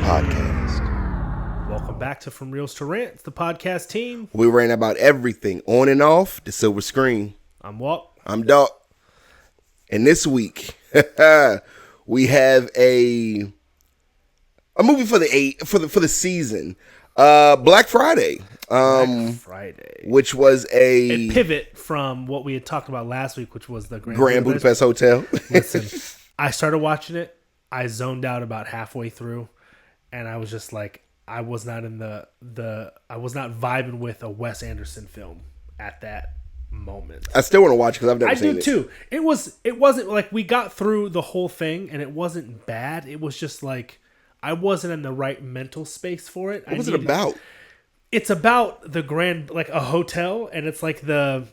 podcast. Welcome back to From Reels to Rants, the podcast team. We rant about everything on and off the silver screen. I'm Walt. I'm Dawk. And this week, we have a movie for the season. Black Friday. Black Friday. Which was a pivot from what we had talked about last week, which was the Grand Budapest Hotel. Listen, I started watching it. I zoned out about halfway through, and I was just like, I was not in I was not vibing with a Wes Anderson film at that moment. I still want to watch it because I've never seen it. I do too. It wasn't like we got through the whole thing, and it wasn't bad. It was just like I wasn't in the right mental space for it. What was it about? It's about the grand, like a hotel, and it's like the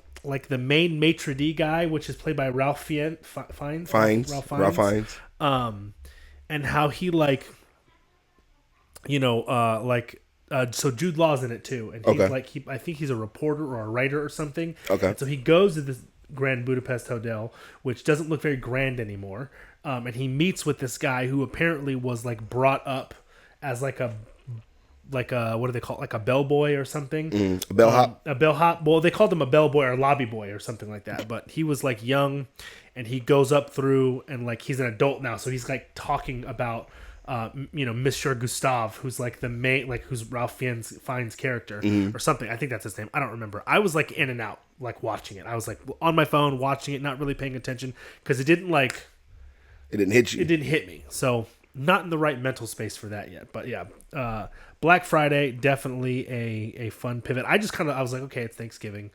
main maitre d' guy, which is played by Ralph Fiennes. Ralph Fiennes. And how he so Jude Law's in it too, and he's I think he's a reporter or a writer or something. Okay. And so he goes to this Grand Budapest Hotel, which doesn't look very grand anymore, and he meets with this guy who apparently was like brought up as like a what do they call it? Like a bellboy or something? A bellhop? A bellhop. Well, they called him a bellboy or lobby boy or something like that. But he was like young, and he goes up through, and like he's an adult now, so he's like talking about Monsieur Gustave, who's like the main, like who's Ralph Fiennes' character or something. I think that's his name. I don't remember. I was like in and out, like watching it. I was like on my phone watching it, not really paying attention because it didn't hit you. It didn't hit me. So not in the right mental space for that yet. But yeah, Black Friday, definitely a fun pivot. I was like, okay, it's Thanksgiving.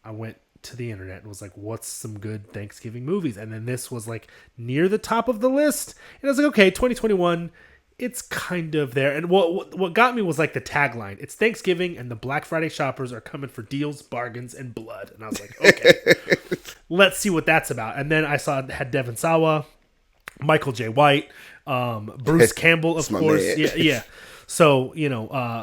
I went to the internet and was like, what's some good Thanksgiving movies? And then this was like near the top of the list. And I was like, okay, 2021, it's kind of there. And what got me was like the tagline. It's Thanksgiving and the Black Friday shoppers are coming for deals, bargains, and blood. And I was like, okay, let's see what that's about. And then I saw it had Devon Sawa, Michael J. White, Bruce Campbell, of course. Yeah. So,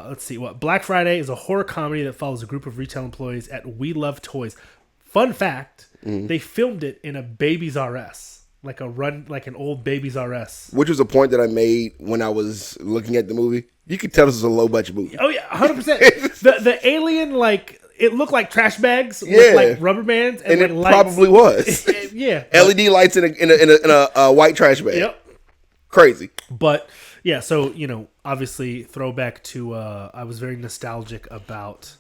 let's see. Black Friday is a horror comedy that follows a group of retail employees at We Love Toys. Fun fact, they filmed it in a Babies R Us, like an old Babies R Us. Which was a point that I made when I was looking at the movie. You could tell this was a low budget movie. Oh, yeah, 100%. The alien, like, it looked like trash bags with, like, rubber bands. And it like, probably was. Yeah. LED lights in a white trash bag. Yep. Crazy. But, yeah, so, obviously, throwback to, I was very nostalgic about,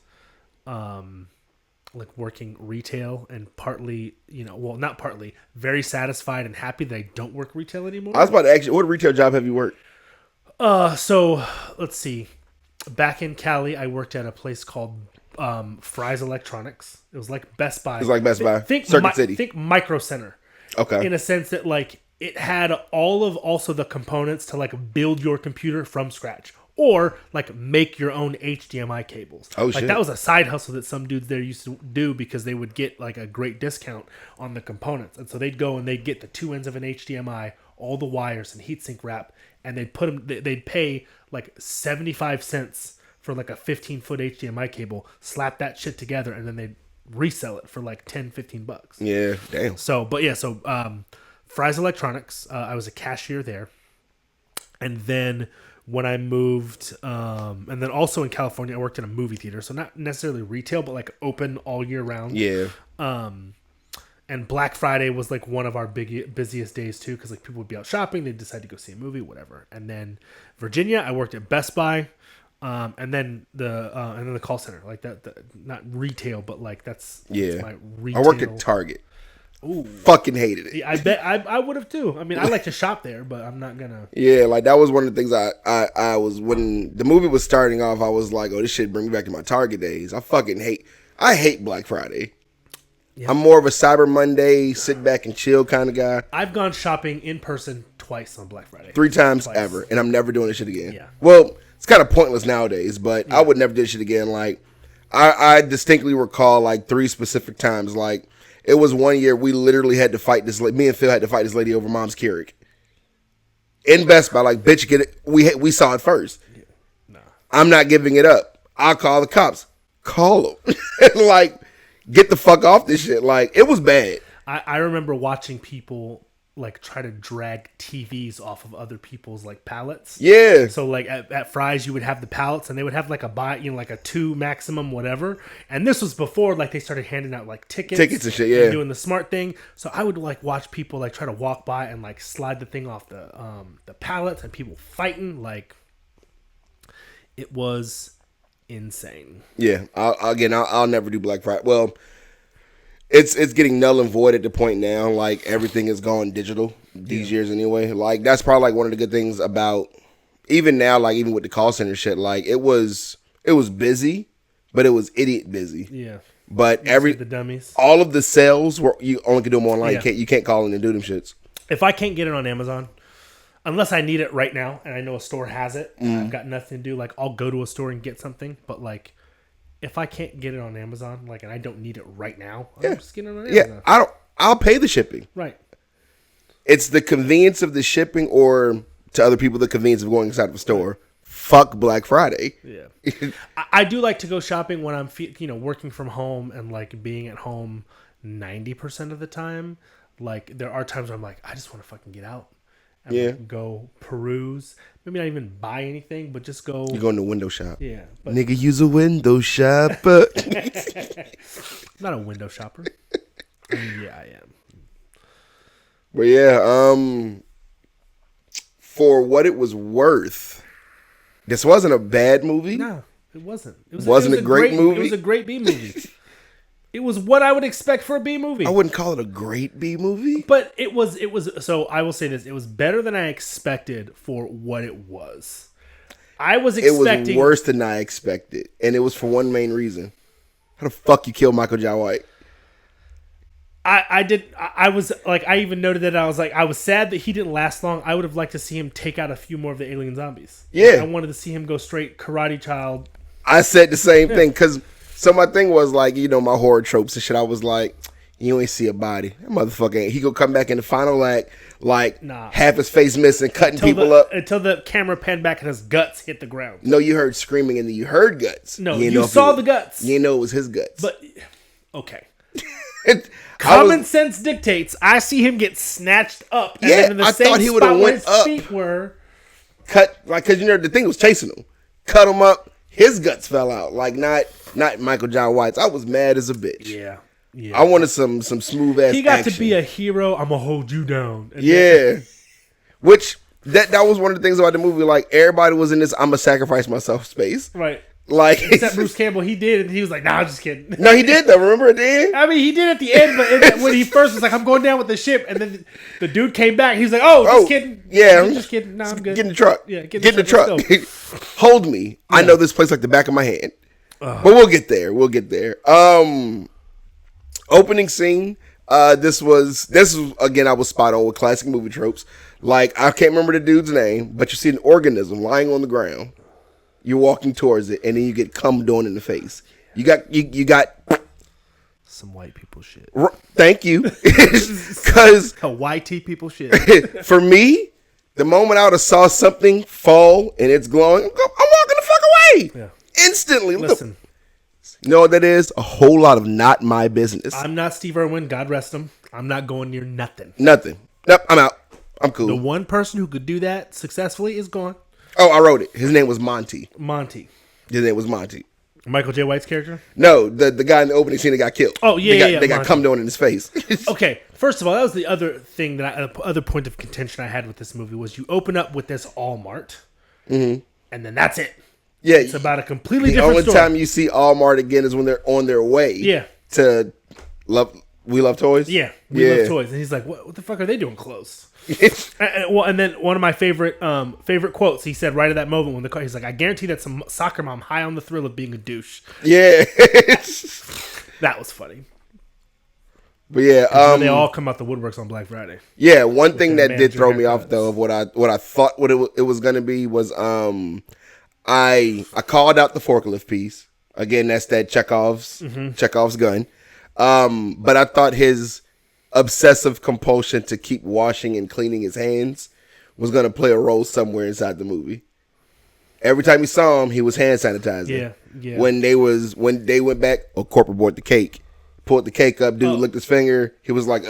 like working retail and partly, not partly, very satisfied and happy that I don't work retail anymore. I was about to ask you, what retail job have you worked? So let's see. Back in Cali, I worked at a place called Fry's Electronics. It was like Best Buy. It was like Best Buy. Circuit City. Think Micro Center. Okay. In a sense that like it had also the components to like build your computer from scratch. Or, like, make your own HDMI cables. Oh, shit. Like, that was a side hustle that some dudes there used to do because they would get, like, a great discount on the components. And so they'd go and they'd get the two ends of an HDMI, all the wires and heatsink wrap, and they'd pay, like, 75 cents for, like, a 15-foot HDMI cable, slap that shit together, and then they'd resell it for, like, 10, 15 bucks. Yeah, damn. So, Fry's Electronics, I was a cashier there. And then when I moved, and then also in California, I worked in a movie theater. So not necessarily retail, but like open all year round. Yeah. And Black Friday was like one of our busiest days too, because like people would be out shopping, they'd decide to go see a movie, whatever. And then Virginia, I worked at Best Buy, and then the call center, like that, not retail, but like that's my retail. I worked at Target. Ooh. Fucking hated it. Yeah, I bet I would have too. I mean, I like to shop there, but I'm not gonna. Yeah, like that was one of the things I was, when the movie was starting off, I was like, oh, this shit bring me back to my Target days. I hate Black Friday. Yeah. I'm more of a Cyber Monday, sit back and chill kind of guy. I've gone shopping in person twice on Black Friday. 3 times ever, and I'm never doing this shit again. Yeah. Well, it's kind of pointless nowadays, but I would never do this shit again. Like, I distinctly recall like 3 specific times, like, it was one year we literally had to fight this. Me and Phil had to fight this lady over Mom's Keurig in Best Buy. Like, bitch, get it. We saw it first. Yeah. Nah. I'm not giving it up. I'll call the cops. Call them. Like, get the fuck off this shit. Like, it was bad. I remember watching people like try to drag TVs off of other people's like pallets. Yeah. So like at Fry's, you would have the pallets, and they would have like a buy, like a 2 maximum, whatever. And this was before like they started handing out like tickets and shit. Yeah. doing the smart thing. So I would like watch people like try to walk by and like slide the thing off the pallets, and people fighting. Like, it was insane. Yeah. I'll never do Black Friday. Well, it's getting null and void at the point now. Like, everything is gone digital these years anyway. Like, that's probably like one of the good things about even now. Like, even with the call center shit, like it was busy, but it was idiot busy. Yeah. But the dummies, all of the sales were you only can do them online. Yeah. You can't call in and do them shits. If I can't get it on Amazon, unless I need it right now and I know a store has it, and I've got nothing to do, like I'll go to a store and get something. But like, if I can't get it on Amazon, like, and I don't need it right now, I'm just getting it on Amazon. Yeah, I'll pay the shipping. Right. It's the convenience of the shipping, or to other people, the convenience of going inside of a store. Fuck Black Friday. Yeah. I do like to go shopping when I'm, working from home and like being at home 90% of the time. Like, there are times where I'm like, I just want to fucking get out. And like, go peruse. Maybe not even buy anything, but just go. You go in the window shop. Yeah. But Nigga, use a window shopper. I'm not a window shopper. I mean, yeah, I am. But yeah, for what it was worth, this wasn't a bad movie. No, it wasn't. It wasn't a great movie. It was a great B movie. It was what I would expect for a B movie. I wouldn't call it a great B movie, but it was. So I will say this: it was better than I expected for what it was. I was expecting. It was worse than I expected, and it was for one main reason: how the fuck you kill Michael Jai White? I was like, I even noted that I was sad that he didn't last long. I would have liked to see him take out a few more of the alien zombies. Yeah, I wanted to see him go straight Karate Child. I said the same thing because. So my thing was like, my horror tropes and shit. I was like, you ain't see a body. That motherfucker ain't. He gonna come back in the final act, like half his face missing, cutting people up. Until the camera panned back and his guts hit the ground. No, you heard screaming and then you heard guts. No, you saw the guts. You know it was his guts. But, okay. Common sense dictates I see him get snatched up. And then in the I same thought he would have went his up. Feet were. Cut, like, because the thing was chasing him. Cut him up. His guts fell out. Like, not Michael Jai White's. I was mad as a bitch. Yeah. I wanted some smooth ass. He got action. to be a hero. I'm gonna hold you down. And Which that was one of the things about the movie. Like, everybody was in this I'm gonna sacrifice myself space. Right. Like, except Bruce Campbell, he did, and he was like, "Nah, I'm just kidding." No, he did though. Remember at the end? I mean, he did at the end, but when he first was like, "I'm going down with the ship," and then the dude came back. He was like, "Oh, just kidding." Yeah, I'm just kidding. Nah, I'm good. Get in the truck. Yeah, get in the truck. Hold me. Yeah. I know this place like the back of my hand. But we'll get there. Opening scene. This was again. I was spot on with classic movie tropes. Like, I can't remember the dude's name, but you see an organism lying on the ground. You're walking towards it, and then you get cum doing in the face. You got some white people shit. Thank you, because white people shit. For me, the moment I would have saw something fall and it's glowing, I'm walking the fuck away. Yeah. Instantly. Listen, you know what that is? A whole lot of not my business. I'm not Steve Irwin. God rest him. I'm not going near nothing. Nothing. Nope. I'm out. I'm cool. The one person who could do that successfully is gone. Oh, I wrote it. His name was Monty. His name was Monty. Michael J. White's character? No, the guy in the opening scene that got killed. Oh, yeah, They got cum doing in his face. Okay, first of all, that was the other thing other point of contention I had with this movie was you open up with this Allmart, and then that's it. Yeah, it's about a completely different story. The only time you see Allmart again is when they're on their way. To We Love Toys. Yeah, We Love Toys, and he's like, "What the fuck are they doing closed?" and then one of my favorite quotes he said right at that moment when he's like, "I guarantee that's some soccer mom high on the thrill of being a douche." Yeah, that was funny. But yeah, they all come out the woodworks on Black Friday. Yeah, one thing that did throw me off though of what I thought it was gonna be was I called out the forklift piece again. That's that Chekhov's gun. But I thought his obsessive compulsion to keep washing and cleaning his hands was going to play a role somewhere inside the movie. Every time you saw him, he was hand sanitizing. Yeah. When they went back, corporate bought the cake, pulled the cake up, dude licked his finger. He was like,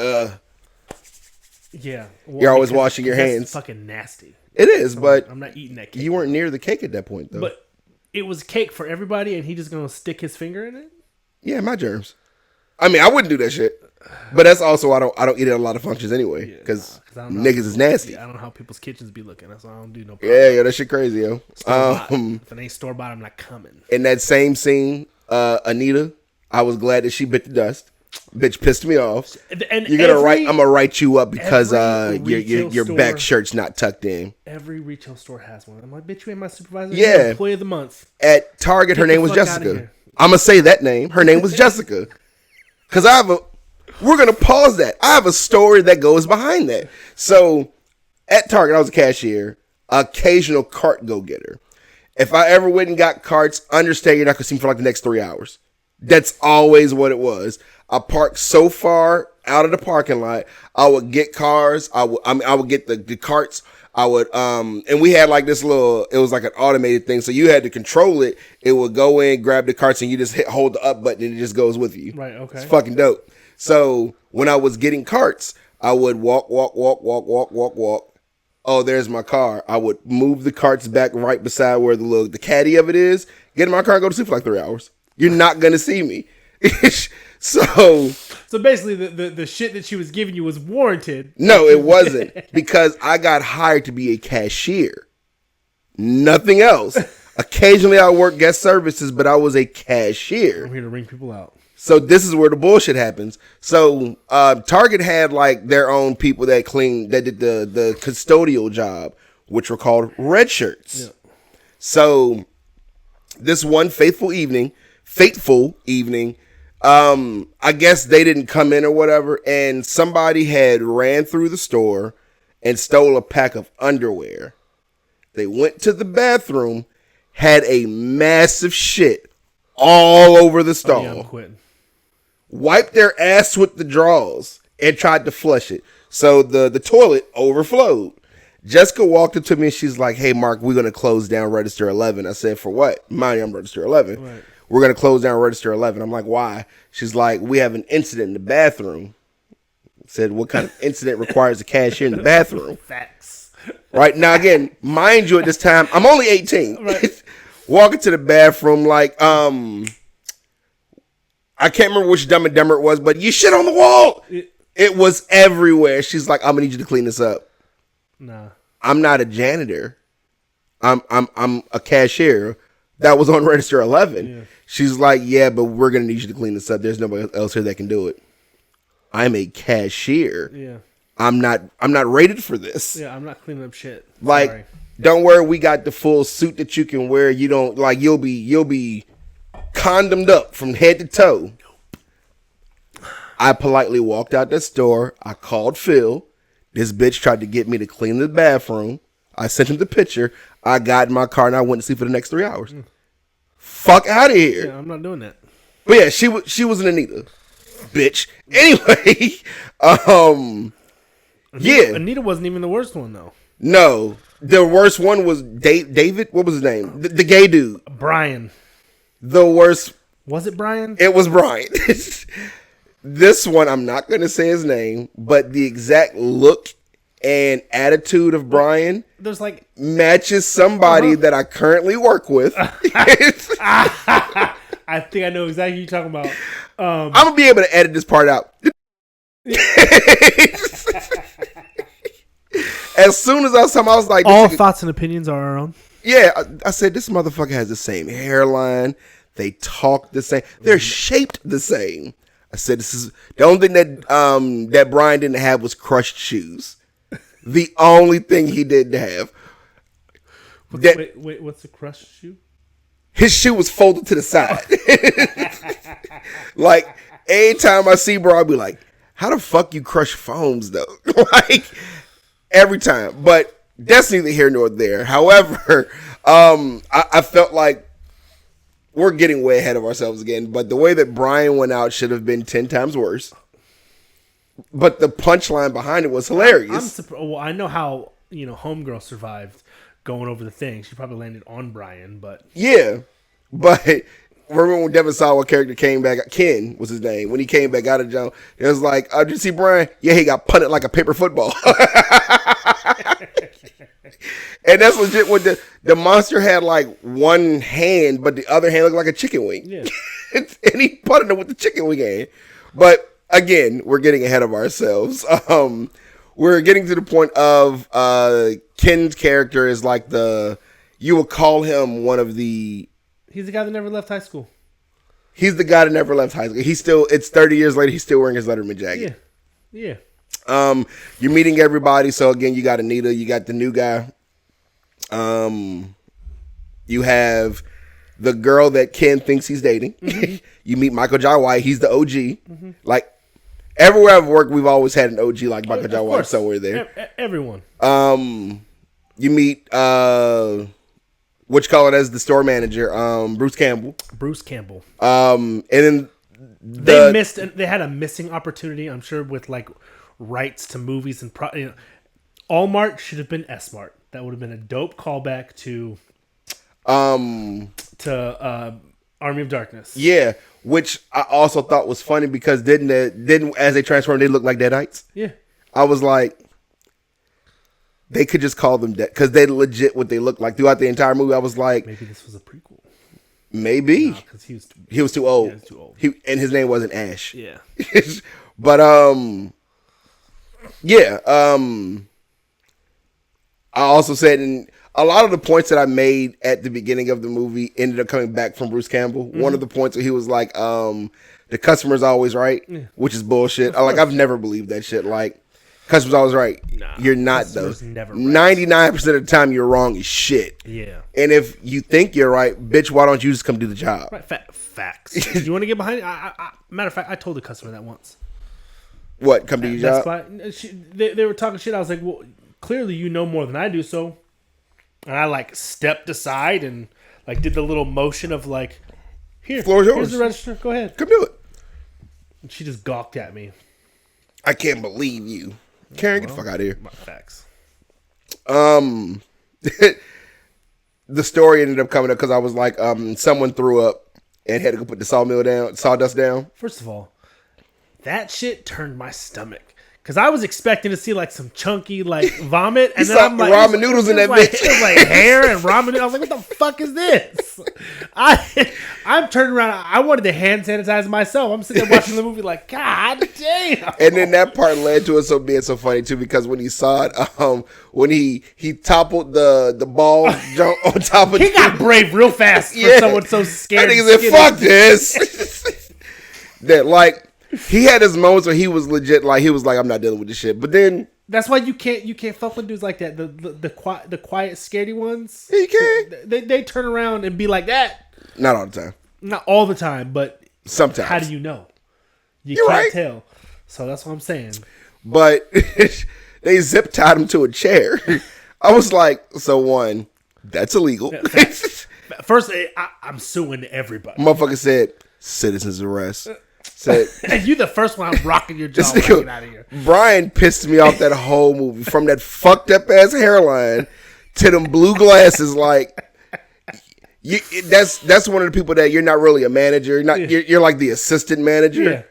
Yeah. Well, You're always washing your that's hands. fucking nasty. It is, but I'm not eating that cake. you weren't near the cake at that point, though. But it was cake for everybody, and he just gonna stick his finger in it? Yeah, my germs. I mean, I wouldn't do that shit. But that's also I don't eat at a lot of functions anyway because niggas is nasty. Yeah, I don't know how people's kitchens be looking. That's why I don't do no. Yeah, that shit crazy, yo. If it ain't store bought, I'm not coming. In that same scene, Anita, I was glad that she bit the dust. Bitch pissed me off. And I'm gonna write you up because your store, back shirt's not tucked in. Every retail store has one. I'm like, bitch, you ain't my supervisor. Yeah, You're employee of the month. At Target, her name was Jessica. I'm gonna say that name. Her name was Jessica. Because we're going to pause that. I have a story that goes behind that. So at Target, I was a cashier, occasional cart go-getter. If I ever went and got carts, understand you're not going to see me for like the next 3 hours. That's always what it was. I parked so far out of the parking lot. I would get cars. I would get the carts. I would, and we had like this little, it was like an automated thing. So you had to control it. It would go in, grab the carts, and you just hold the up button and it just goes with you. Right. Okay. It's fucking dope. So when I was getting carts, I would walk. Oh, there's my car. I would move the carts back right beside where the caddy of it is. Get in my car and go to sleep for like 3 hours. You're not going to see me. So basically the shit that she was giving you was warranted. No, it wasn't, because I got hired to be a cashier. Nothing else. Occasionally I work guest services, but I was a cashier. I'm here to ring people out. So this is where the bullshit happens. So Target had like their own people that did the custodial job, which were called red shirts. Yeah. So this one fateful evening, I guess they didn't come in or whatever, and somebody had ran through the store and stole a pack of underwear. They went to the bathroom, had a massive shit all over the stall. Oh, yeah, I'm quitting. Wiped their ass with the drawers and tried to flush it. So the toilet overflowed. Jessica walked up to me and she's like, "Hey, Mark, we're going to close down register 11. I said, "For what?" Mind you, I'm register 11. Right. We're going to close down register 11. I'm like, "Why?" She's like, "We have an incident in the bathroom." I said, "What kind of incident requires a cashier in the bathroom?" Facts. Right. Now, again, mind you, at this time, I'm only 18. Right. Walking to the bathroom like, I can't remember which Dumb and Dumber it was, but you shit on the wall. It was everywhere. She's like, "I'm going to need you to clean this up." Nah. I'm not a janitor. I'm a cashier that was on register 11. Yeah. She's like, "Yeah, but we're going to need you to clean this up. There's nobody else here that can do it." I'm a cashier. Yeah. I'm not rated for this. Yeah, I'm not cleaning up shit. Like, sorry. Don't worry, we got the full suit that you can wear. You don't like you'll be condomed up from head to toe. I politely walked out the store. I called Phil. This bitch tried to get me to clean the bathroom. I sent him the picture. I got in my car and I went to sleep for the next 3 hours. Fuck out of here. Yeah, I'm not doing that. But yeah, she was an Anita. Bitch. Anyway, Anita wasn't even the worst one though. No. The worst one was David. What was his name? The gay dude. Brian. The worst. Was it Brian? It was Brian. This one, I'm not going to say his name, but the exact look and attitude of Brian there's like matches somebody that I currently work with. I think I know exactly who you're talking about. I'm going to be able to edit this part out. As soon as I saw him, I was like, all thoughts and opinions are our own. Yeah, I said, this motherfucker has the same hairline. They talk the same. They're shaped the same. I said, this is the only thing that Brian didn't have was crushed shoes. The only thing he didn't have. Wait, what's a crushed shoe? His shoe was folded to the side. Like, anytime I see bro, I'll be like, how the fuck you crush foams though? Like, every time. But that's neither here nor there. However, I felt like we're getting way ahead of ourselves again, but the way that Brian went out should have been 10 times worse. But the punchline behind it was hilarious. Well, I know how, Homegirl survived going over the thing. She probably landed on Brian, but... Yeah, but remember when Devon Sawa character came back, Ken was his name, when he came back out of jail, it was like, did you see Brian? Yeah, he got punted like a paper football. And that's legit what the monster had like one hand, but the other hand looked like a chicken wing. Yeah. And he punted him with the chicken wing hand. But again, we're getting ahead of ourselves. We're getting to the point of Ken's character is like you would call him one of the... He's the guy that never left high school. He's the guy that never left high school. It's 30 years later, he's still wearing his Letterman jacket. Yeah. You're meeting everybody. So again, you got Anita, you got the new guy. You have the girl that Ken thinks he's dating. Mm-hmm. You meet Michael Jai White. He's the OG. Mm-hmm. Like everywhere I've worked, we've always had an OG like Michael Jai White somewhere there. Everyone. You meet what you call it as the store manager, Bruce Campbell. And then they had a missing opportunity, I'm sure, with like rights to movies and Allmart should have been S-Mart. That would have been a dope callback to Army of Darkness. Yeah, which I also thought was funny because didn't as they transformed they look like Deadites? Yeah. I was like, they could just call them dead because they legit what they look like throughout the entire movie. I was like, maybe this was a prequel. Maybe because he was too old. Yeah, he was too old. And his name wasn't Ash. Yeah. But I also said, and a lot of the points that I made at the beginning of the movie ended up coming back from Bruce Campbell. Mm-hmm. One of the points where he was like, the customer's always right, which is bullshit. I've never believed that shit. Like, customer's always right. Nah, you're not, though. Never right. 99% of the time you're wrong as shit. Yeah. And if you think you're right, bitch, why don't you just come do the job? Right. Facts. You want to get behind it? Matter of fact, I told the customer that once. What? Come do your job? They were talking shit. I was like, well, clearly you know more than I do, so... And I like stepped aside and like did the little motion of like, here's the register. Go ahead. Come do it. And she just gawked at me. I can't believe you. Karen, get the fuck out of here. Facts. The story ended up coming up because I was like, someone threw up and had to go put the sawdust down. First of all, that shit turned my stomach. Because I was expecting to see like some chunky like vomit, and then I'm like ramen noodles in that bitch. It was like hair and ramen noodles. I was like, what the fuck is this? I'm turning around. I wanted to hand sanitize myself. I'm sitting there watching the movie like, God damn. And then that part led to it being so funny too, because when he saw it, when he toppled the ball jump on top of he got brave real fast for someone so scared. I think he said, fuck this. That like. He had his moments where he was legit, like he was like, I'm not dealing with this shit. But then that's why you can't fuck with dudes like that. The quiet, scaredy ones. Yeah, you can't. They turn around and be like that. Not all the time. Not all the time, but sometimes. How do you know? You can't tell. So that's what I'm saying. But they zip tied him to a chair. I was like, so one, that's illegal. First, I'm suing everybody. Motherfucker said, citizen's arrest. Said, you the first one. I'm rocking your jaw. Get out of here. Brian pissed me off that whole movie, from that fucked up ass hairline to them blue glasses. Like, that's one of the people that you're not really a manager. You're like the assistant manager.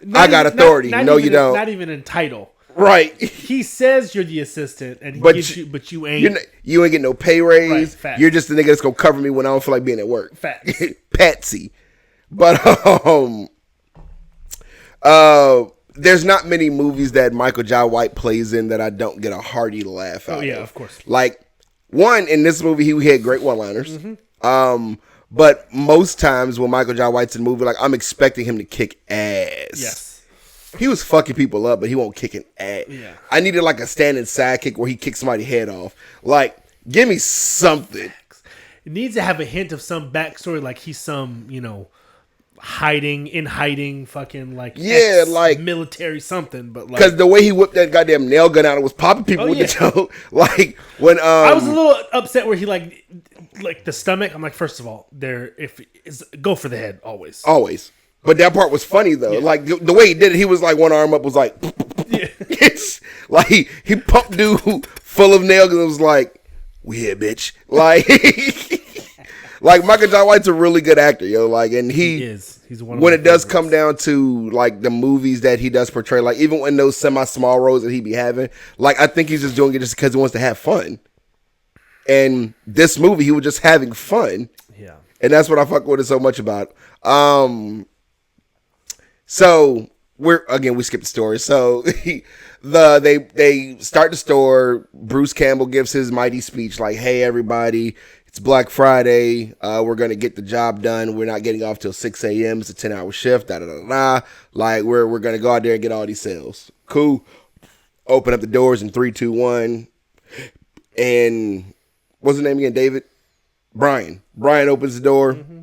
Yeah. I got authority. No, you don't. Not even in title. Right. He says you're the assistant, and but you ain't. You ain't getting no pay raise. Right, you're just the nigga that's gonna cover me when I don't feel like being at work. Facts. Patsy. But there's not many movies that Michael Jai White plays in that I don't get a hearty laugh out. Oh yeah, of course. Like, one, in this movie he had great one-liners. Mm-hmm. But most times when Michael Jai White's in a movie, like, I'm expecting him to kick ass. Yes. He was fucking people up, but he won't kick an ass. Yeah. I needed like a standing sidekick where he kicks somebody's head off. Like, give me something. It needs to have a hint of some backstory, like he's some, hiding, fucking like like military something, but like, because the way he whipped that goddamn nail gun out and was popping people with the toe, like when I was a little upset where he like the stomach. I'm like, first of all, go for the head always. But that part was funny though, like the way he did it. He was like one arm up was like, it's like he pumped dude full of nail guns. It was like, we here, bitch. Like Like Michael Jai White's a really good actor, yo. Like, and He is. He's one of when my it does favorites. come down to like the movies that he does portray, like even in those semi-small roles that he be having, like I think he's just doing it just because he wants to have fun. And this movie, he was just having fun. Yeah. And that's what I fuck with it so much about. So we skipped the story. So they start the store. Bruce Campbell gives his mighty speech like, "Hey everybody, it's Black Friday. We're gonna get the job done. We're not getting off till 6 a.m. It's a 10-hour shift. Da da da da. Like we're gonna go out there and get all these sales. Cool. Open up the doors in 3, 2, 1. And what's his name again? David. Brian opens the door. Mm-hmm.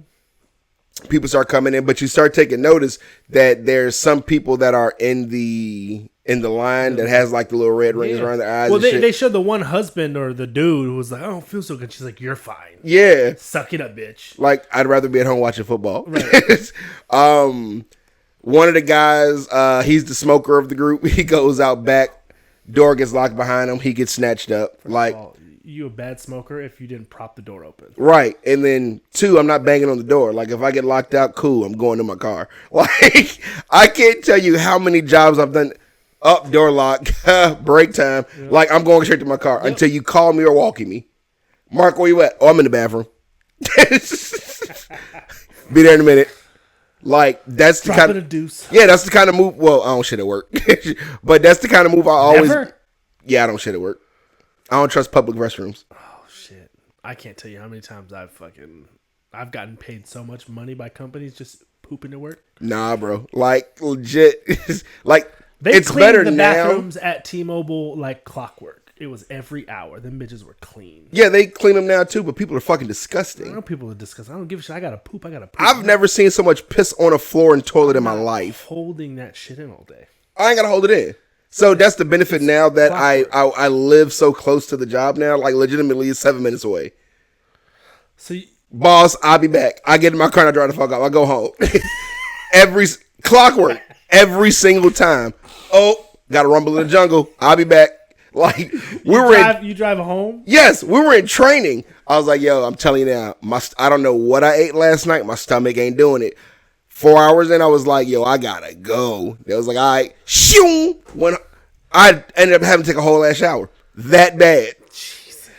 People start coming in, but you start taking notice that there's some people that are in the line that has like the little red rings around their eyes. Well, they showed the one husband or the dude who was like, "I don't feel so good." She's like, "You're fine. Yeah, suck it up, bitch." Like I'd rather be at home watching football. Right. One of the guys, he's the smoker of the group. He goes out back. Door gets locked behind him. He gets snatched up. You a bad smoker if you didn't prop the door open. Right. And then 2, I'm not banging on the door. Like if I get locked out, cool, I'm going to my car. Like I can't tell you how many jobs I've done. Up, door lock, break time. Yeah. Like I'm going straight to my car until you call me or walking me. Mark, where you at? Oh, I'm in the bathroom. Be there in a minute. Like that's the kind of deuce. Yeah, that's the kind of move. Well, I don't shit at work, but that's the kind of move I always. Never? Yeah, I don't shit at work. I don't trust public restrooms. Oh shit! I can't tell you how many times I've gotten paid so much money by companies just pooping to work. Nah, bro. Like legit. Like it's better the bathrooms at T-Mobile like clockwork. It was every hour. Them bitches were clean. Yeah, they clean them now too, but people are fucking disgusting. I know people are disgusting. I don't give a shit. I gotta poop. I've never seen so much piss on a floor and toilet in my life. Holding that shit in all day. I ain't gotta hold it in. So that's the benefit now that I live so close to the job now. Like legitimately, it's 7 minutes away. So, boss, I'll be back. I get in my car and I drive the fuck off. I go home. Clockwork. Every single time. Oh, got to rumble in the jungle. I'll be back. Like you drive home? Yes, we were in training. I was like, yo, I'm telling you now, I don't know what I ate last night. My stomach ain't doing it. 4 hours in, I was like, yo, I gotta go. It was like, all right, shoo. When I ended up having to take a whole ass shower. That bad. Jesus.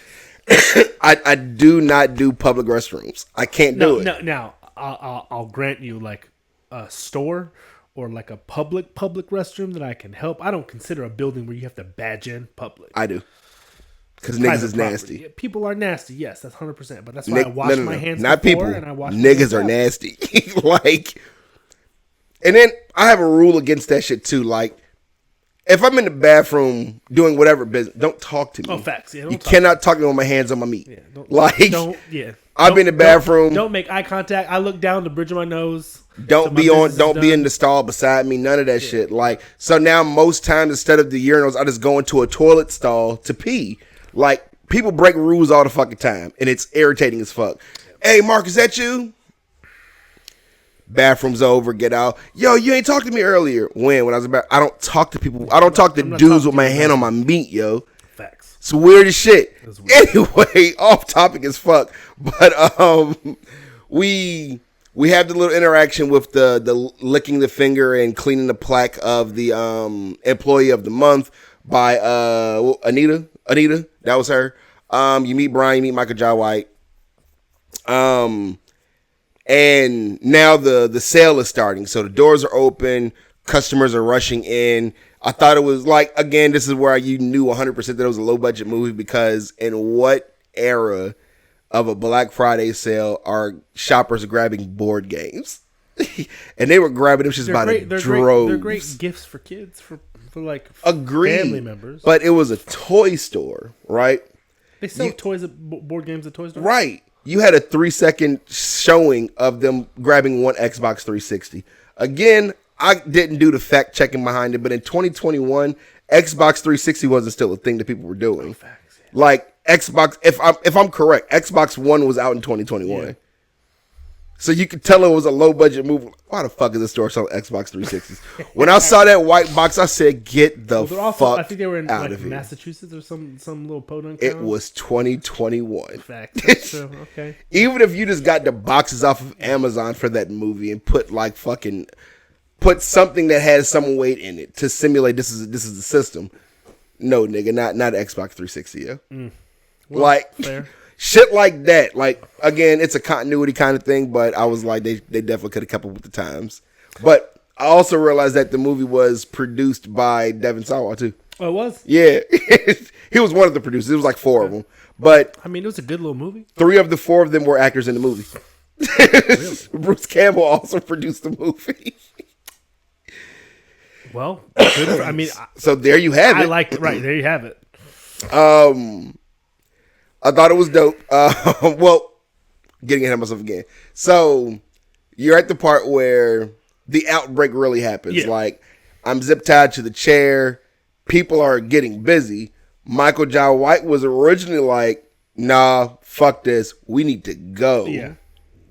I do not do public restrooms. I can't do it. No, now, I'll grant you like a store or like a public restroom that I can help. I don't consider a building where you have to badge in public. I do. Because niggas is nasty. Yeah, people are nasty. Yes, that's 100%. But that's why I wash my hands not before people. And I wash niggas are nasty. Like, and then I have a rule against that shit too. Like, if I'm in the bathroom doing whatever business, don't talk to me. Oh, facts. Yeah, you cannot talk to me with my hands on my meat. Yeah, I'll be in the bathroom. Don't make eye contact. I look down the bridge of my nose. Don't be in the stall beside me. None of that shit. Like, so now most times instead of the urinals, I just go into a toilet stall to pee. Like, people break rules all the fucking time, and it's irritating as fuck. Hey, Mark, is that you? Bathroom's over, get out. Yo, you ain't talked to me earlier. When I was about, I don't talk to people. I don't talk to dudes with my hand on my meat, yo. Facts. It's weird as shit. Anyway, off topic as fuck. But we have the little interaction with the licking the finger and cleaning the plaque of the employee of the month by Anita. That was her. You meet Brian, you meet Michael Jai White. And now the sale is starting. So the doors are open, customers are rushing in. I thought it was like, again, this is where you knew 100% that it was a low budget movie, because in what era of a Black Friday sale are shoppers grabbing board games? And they were grabbing them just by the droves. They're great gifts for kids, for like Agreed. Family members. But it was a toy store, right? They sell board games at toy stores? Right. You had a 3-second showing of them grabbing one Xbox 360. Again, I didn't do the fact checking behind it, but in 2021, Xbox 360 wasn't still a thing that people were doing. Facts, yeah. Like Xbox, if I'm correct, Xbox One was out in 2021. Yeah. So you could tell it was a low budget movie. Why the fuck is this store selling Xbox 360s? When I saw that white box, I said, "Get the fuck!" I think they were in out like of here. Massachusetts or some little podunk It town. was 2021. Fact. That's true. Okay. Even if you just got the boxes off of Amazon for that movie and put something that has some weight in it to simulate this is the system. No, nigga, not Xbox 360. Yeah. Well, like fair. shit like that. Like, again, it's a continuity kind of thing, but I was like, they definitely could have kept up with the times. But I also realized that the movie was produced by Devon Sawa too. Oh, it was? Yeah. He was one of the producers. It was like 4 of them. But I mean, it was a good little movie. 3 of the 4 of them were actors in the movie. Really? Bruce Campbell also produced the movie. Well, good. I mean, so there you have it. I liked it. Right, there you have it. I thought it was dope. Well, getting ahead of myself again. So you're at the part where the outbreak really happens. Yeah. Like, I'm zip tied to the chair. People are getting busy. Michael Jai White was originally like, "Nah, fuck this. We need to go." Yeah.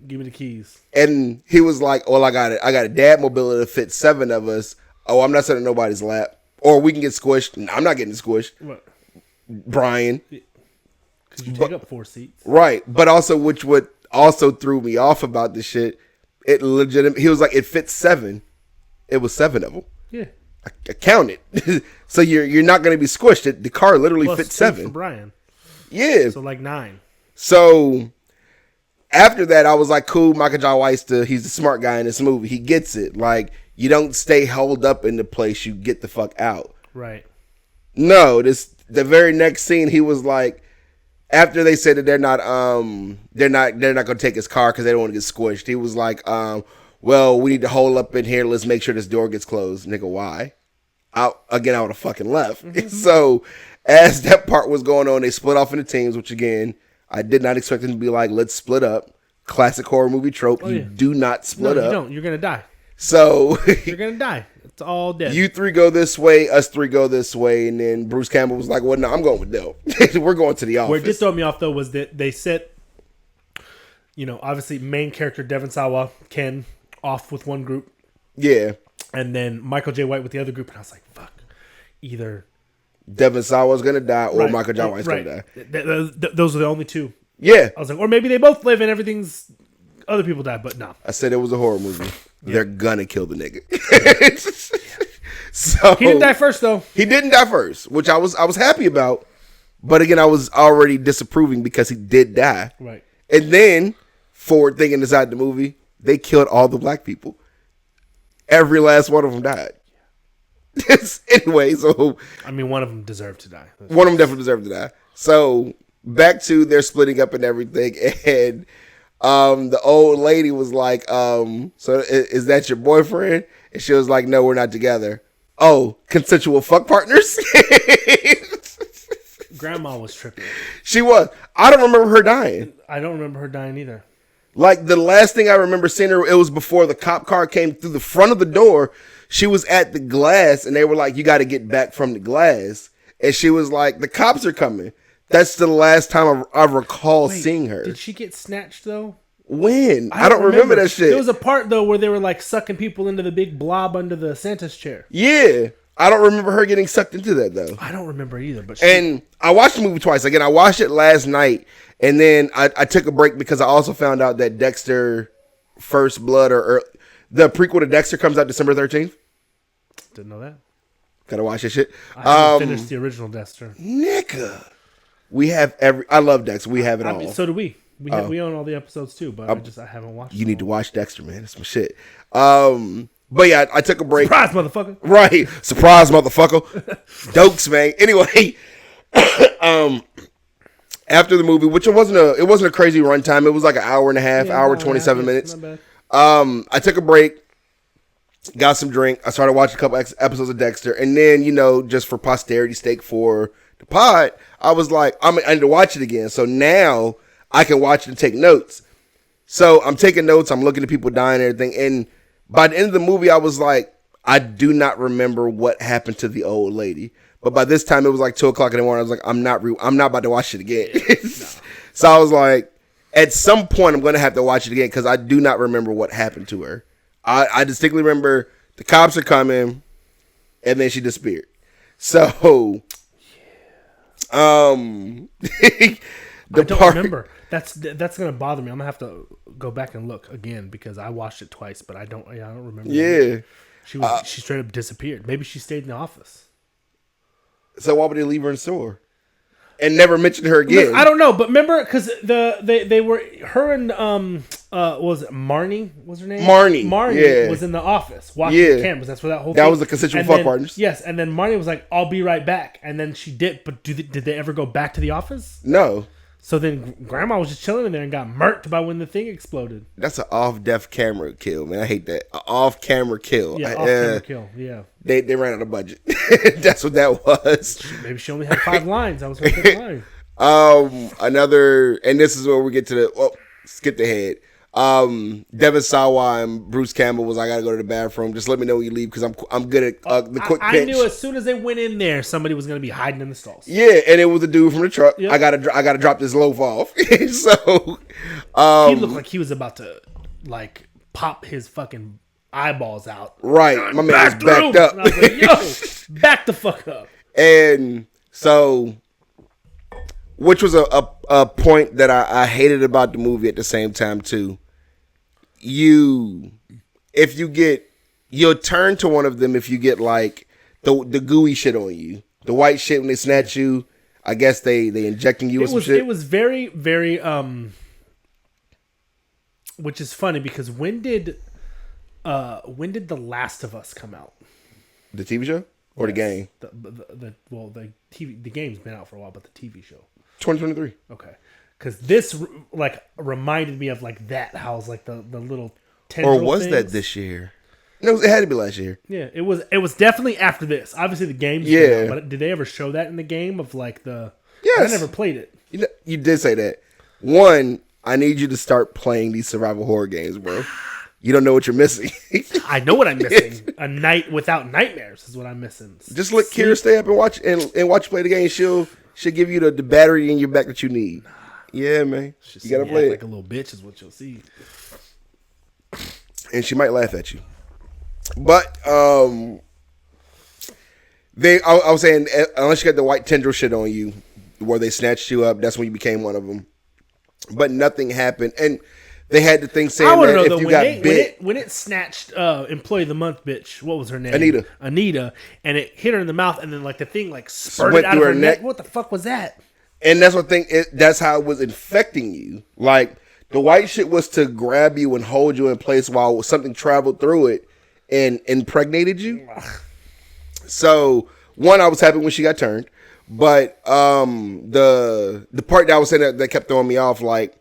Give me the keys. And he was like, "Well, I got it. I got a dad mobility to fit 7 of us. Oh, I'm not sitting in nobody's lap. Or we can get squished." I'm not getting squished. What? Brian. Because you take up 4 seats. Right. But also, which would also threw me off about this shit, he was like, it fits 7. It was 7 of them. Yeah. I counted. So you're not going to be squished. The car literally Plus fits 2 7. for Brian. Yeah. So like 9. So after that, I was like, cool, Michael Jai White's he's the smart guy in this movie. He gets it. Like, you don't stay held up in the place. You get the fuck out. Right. No, the very next scene, he was like, after they said that they're not going to take his car because they don't want to get squished. He was like, well, we need to hold up in here. Let's make sure this door gets closed. Nigga, why? I would have fucking left. Mm-hmm. So as that part was going on, they split off into teams, which again, I did not expect them to be like, let's split up. Classic horror movie trope. You do not split up. You don't. You're going to die. So you're going to die. It's all dead. You 3 go this way, us 3 go this way. And then Bruce Campbell was like, well, no, I'm going with Dell. We're going to the office. Where it did throw me off, though, was that they set, obviously main character Devon Sawa, Ken, off with one group. Yeah. And then Michael J. White with the other group. And I was like, fuck. Either Devon Sawa's going to die or Michael J. White's going to die. Those are the only 2. Yeah. I was like, or maybe they both live and everything's... Other people die, but no. I said it was a horror movie. Yeah. They're gonna kill the nigga. So he didn't die first, though. He didn't die first, which I was happy about. But again, I was already disapproving because he did die. Right. And then, forward thinking inside the movie, they killed all the black people. Every last one of them died. Anyway, so I mean, one of them deserved to die. One of them definitely deserved to die. So back to their splitting up and everything, and the old lady was like, so is that your boyfriend? And she was like, no, we're not together. Oh, consensual fuck partners? Grandma was tripping. She was. I don't remember her dying. I don't remember her dying either. Like, the last thing I remember seeing her, it was before the cop car came through the front of the door. She was at the glass, and they were like, you got to get back from the glass. And she was like, the cops are coming. That's the last time I recall seeing her. Did she get snatched, though? When? I don't remember that shit. There was a part, though, where they were, like, sucking people into the big blob under the Santa's chair. Yeah. I don't remember her getting sucked into that, though. I don't remember either. But And I watched the movie twice. Again, I watched it last night, and then I took a break because I also found out that Dexter First Blood, or the prequel to Dexter, comes out December 13th. Didn't know that. Gotta watch that shit. I haven't finished the original Dexter. Nigga. We have I love Dexter. We have it all. Mean, so do we. We own all the episodes too, but I haven't watched. You need to watch Dexter, man. It's my shit. But yeah, I took a break. Surprise, motherfucker! Right, surprise, motherfucker. Dokes, man. Anyway, after the movie, which it wasn't a crazy runtime. It was like an hour and a half, hour 27 minutes. I took a break, got some drink. I started watching a couple episodes of Dexter, and then just for posterity's sake for the pod, I was like, I need to watch it again. So now I can watch it and take notes. So I'm taking notes. I'm looking at people dying and everything. And by the end of the movie, I was like, I do not remember what happened to the old lady. But by this time, it was like 2:00 in the morning. I was like, I'm not about to watch it again. No. So I was like, At some point, I'm going to have to watch it again because I do not remember what happened to her. I distinctly remember the cops are coming, and then she disappeared. So, I don't remember. That's gonna bother me. I'm gonna have to go back and look again because I watched it twice, but I don't remember. Yeah, she straight up disappeared. Maybe she stayed in the office. So why would they leave her in the store and never mention her again? I don't know, but remember because they were her and was it Marnie? Was her name Marnie was in the office watching the cameras. That's where that whole thing was the consensual fuck partners. Yes, and then Marnie was like, "I'll be right back," and then she did. But did they ever go back to the office? No. So then Grandma was just chilling in there and got murked by when the thing exploded. That's an off-def camera kill, man. I hate that. An off-camera kill. Yeah, off-camera kill. Yeah. They ran out of budget. That's what that was. Maybe she only had 5 lines. That was her 5th line. Another, and this is where we get to the, skip ahead. Devon, Sawa, and Bruce Campbell was, I gotta go to the bathroom. Just let me know when you leave because I'm good at the quick pitch. I knew as soon as they went in there, somebody was gonna be hiding in the stalls. Yeah, and it was a dude from the truck. Yep. I gotta drop this loaf off. So, he looked like he was about to like pop his fucking eyeballs out. Right, my man was backed up. And I was like, yo, back the fuck up. And so, which was a point that I hated about the movie at the same time too. You'll turn to one of them if you get like the gooey shit on you, the white shit when they snatch you. I guess they injecting you with some shit. It was very, very which is funny because when did The Last of Us come out? The TV show or the game? The game's been out for a while, but the TV show 2023. Okay. Because this like reminded me of like that house, like the little tendril or was things. That this year? No, it had to be last year. Yeah, it was definitely after this. Obviously, the game's out, but did they ever show that in the game of like the? Yes, I never played it. You did say that. One, I need you to start playing these survival horror games, bro. You don't know what you're missing. I know what I'm missing. A night without nightmares is what I'm missing. Just let Kira stay up and watch you play the game. She'll give you the battery in your back that you need. Yeah, man. You gotta play it like a little bitch is what you'll see. And she might laugh at you. But I was saying, unless you got the white tendril shit on you, where they snatched you up, that's when you became one of them. But nothing happened, and they had the thing saying that if you got bit, when it snatched Employee of the Month bitch, what was her name? Anita, and it hit her in the mouth, and then like the thing like spurted out of her neck. What the fuck was that? And that's what that's how it was infecting you. Like the white shit was to grab you and hold you in place while something traveled through it and impregnated you. So one, I was happy when she got turned, but the part that I was saying that kept throwing me off, like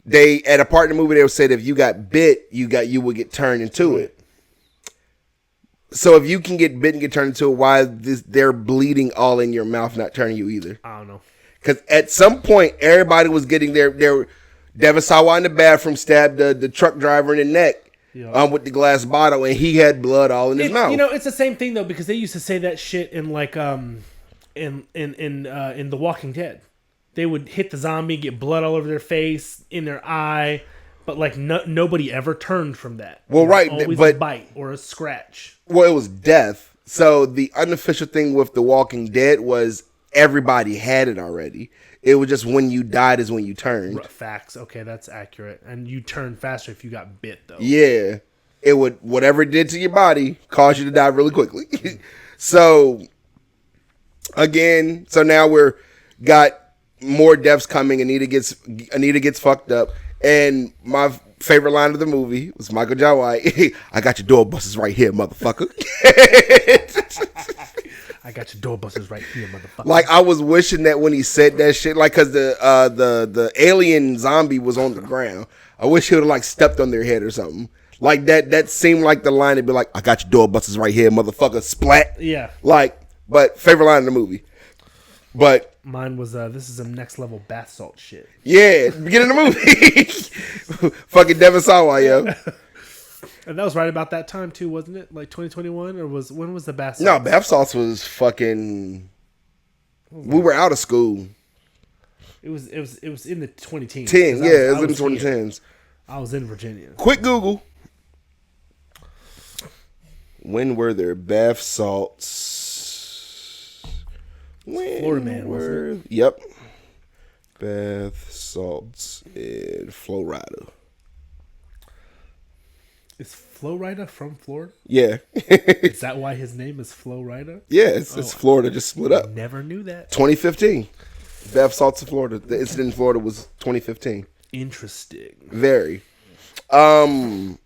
they at a part in the movie they said if you got bit, you would get turned into it. So if you can get bit and get turned into it, why they're bleeding all in your mouth, not turning you either? I don't know. Because at some point, everybody was getting their Devon Sawa in the bathroom stabbed the truck driver in the neck with the glass bottle, and he had blood all in his mouth. You know, it's the same thing though, because they used to say that shit in like in The Walking Dead. They would hit the zombie, get blood all over their face, in their eye, but like nobody ever turned from that. Well, right, always a bite or a scratch. Well, it was death. So the unofficial thing with The Walking Dead was everybody had it already. It was just when you died is when you turned. Facts. Okay, that's accurate. And you turned faster if you got bit, though. Yeah. It would, whatever it did to your body, cause you to die really quickly. So, again, now we're got more deaths coming. Anita gets fucked up. And my favorite line of the movie was Michael Jai White. I got your doorbusters right here, motherfucker. I got your doorbusters right here, motherfucker. Like I was wishing that when he said that shit, like because the alien zombie was on the ground. I wish he would have like stepped on their head or something. Like that seemed like the line to be like, I got your doorbusters right here, motherfucker. Splat. Yeah. Like, but favorite line in the movie. But mine was this is some next level bath salt shit. Yeah, beginning of the movie. Fucking Devon Sawa, yo. And that was right about that time too, wasn't it? Like 2021, or when was the bath salts? No, bath salts was fucking. We were out of school. It was in the 2010s. 10, yeah, it was in the 2010s. I was in Virginia. Quick Google. When were there bath salts? Florida man, wasn't it? Yep. Bath salts in Florida. Is Flo Rida from Florida? Yeah. Is that why his name is Flo Rida? Yeah, it's Florida just split up. Never knew that. 2015. Bath salts in Florida. The incident in Florida was 2015. Interesting. Very. On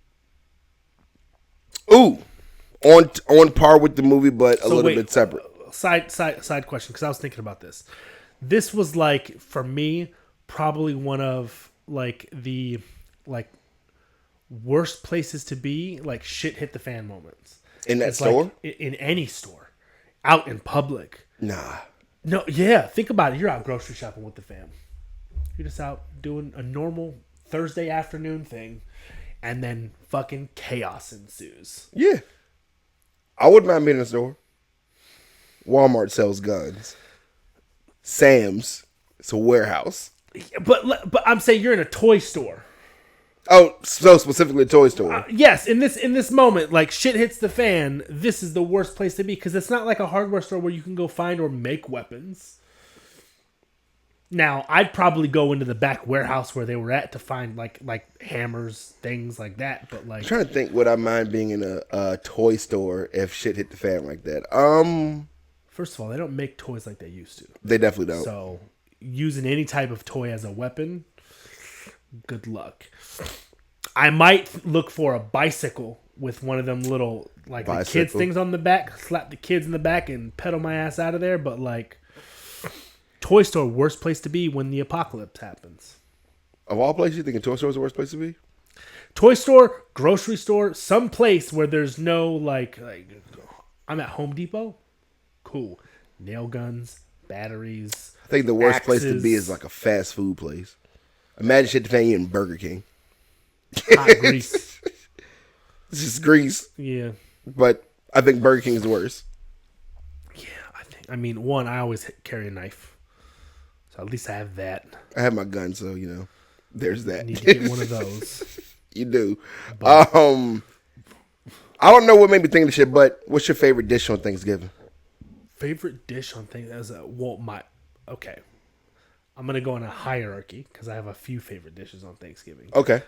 par with the movie, but a little bit separate. Side question, because I was thinking about this. This was like, for me, probably one of like the worst places to be, like shit hit the fan moments. In that store? Like, in any store. Out in public. Nah. No, yeah. Think about it. You're out grocery shopping with the fam. You're just out doing a normal Thursday afternoon thing, and then fucking chaos ensues. Yeah. I wouldn't mind being in a store. Walmart sells guns. Sam's, it's a warehouse. But I'm saying you're in a toy store. Oh, so specifically a toy store. Yes, in this moment, like shit hits the fan, this is the worst place to be, because it's not like a hardware store where you can go find or make weapons. Now, I'd probably go into the back warehouse where they were at to find like hammers, things like that. But like, I'm trying to think, would I mind being in a toy store if shit hit the fan like that? First of all, they don't make toys like they used to. They definitely don't. So, using any type of toy as a weapon, good luck. I might look for a bicycle with one of them little like the kids things on the back, slap the kids in the back and pedal my ass out of there. But like, toy store, worst place to be when the apocalypse happens. Of all places, you think a toy store is the worst place to be? Toy store, grocery store, some place where there's no like I'm at Home Depot. Cool. Nail guns, batteries. I think the worst axes. place to be is like a fast food place. Imagine shit the fan you in Burger King. Hot grease. It's just grease. Yeah. But I think Burger King is the worst. Yeah, I mean, one, I always carry a knife. So at least I have that. I have my gun, so, there's that. I need to get one of those. You do. But, I don't know what made me think of this shit, but what's your favorite dish on Thanksgiving? Favorite dish on Thanksgiving? Okay. I'm going to go in a hierarchy because I have a few favorite dishes on Thanksgiving. Okay.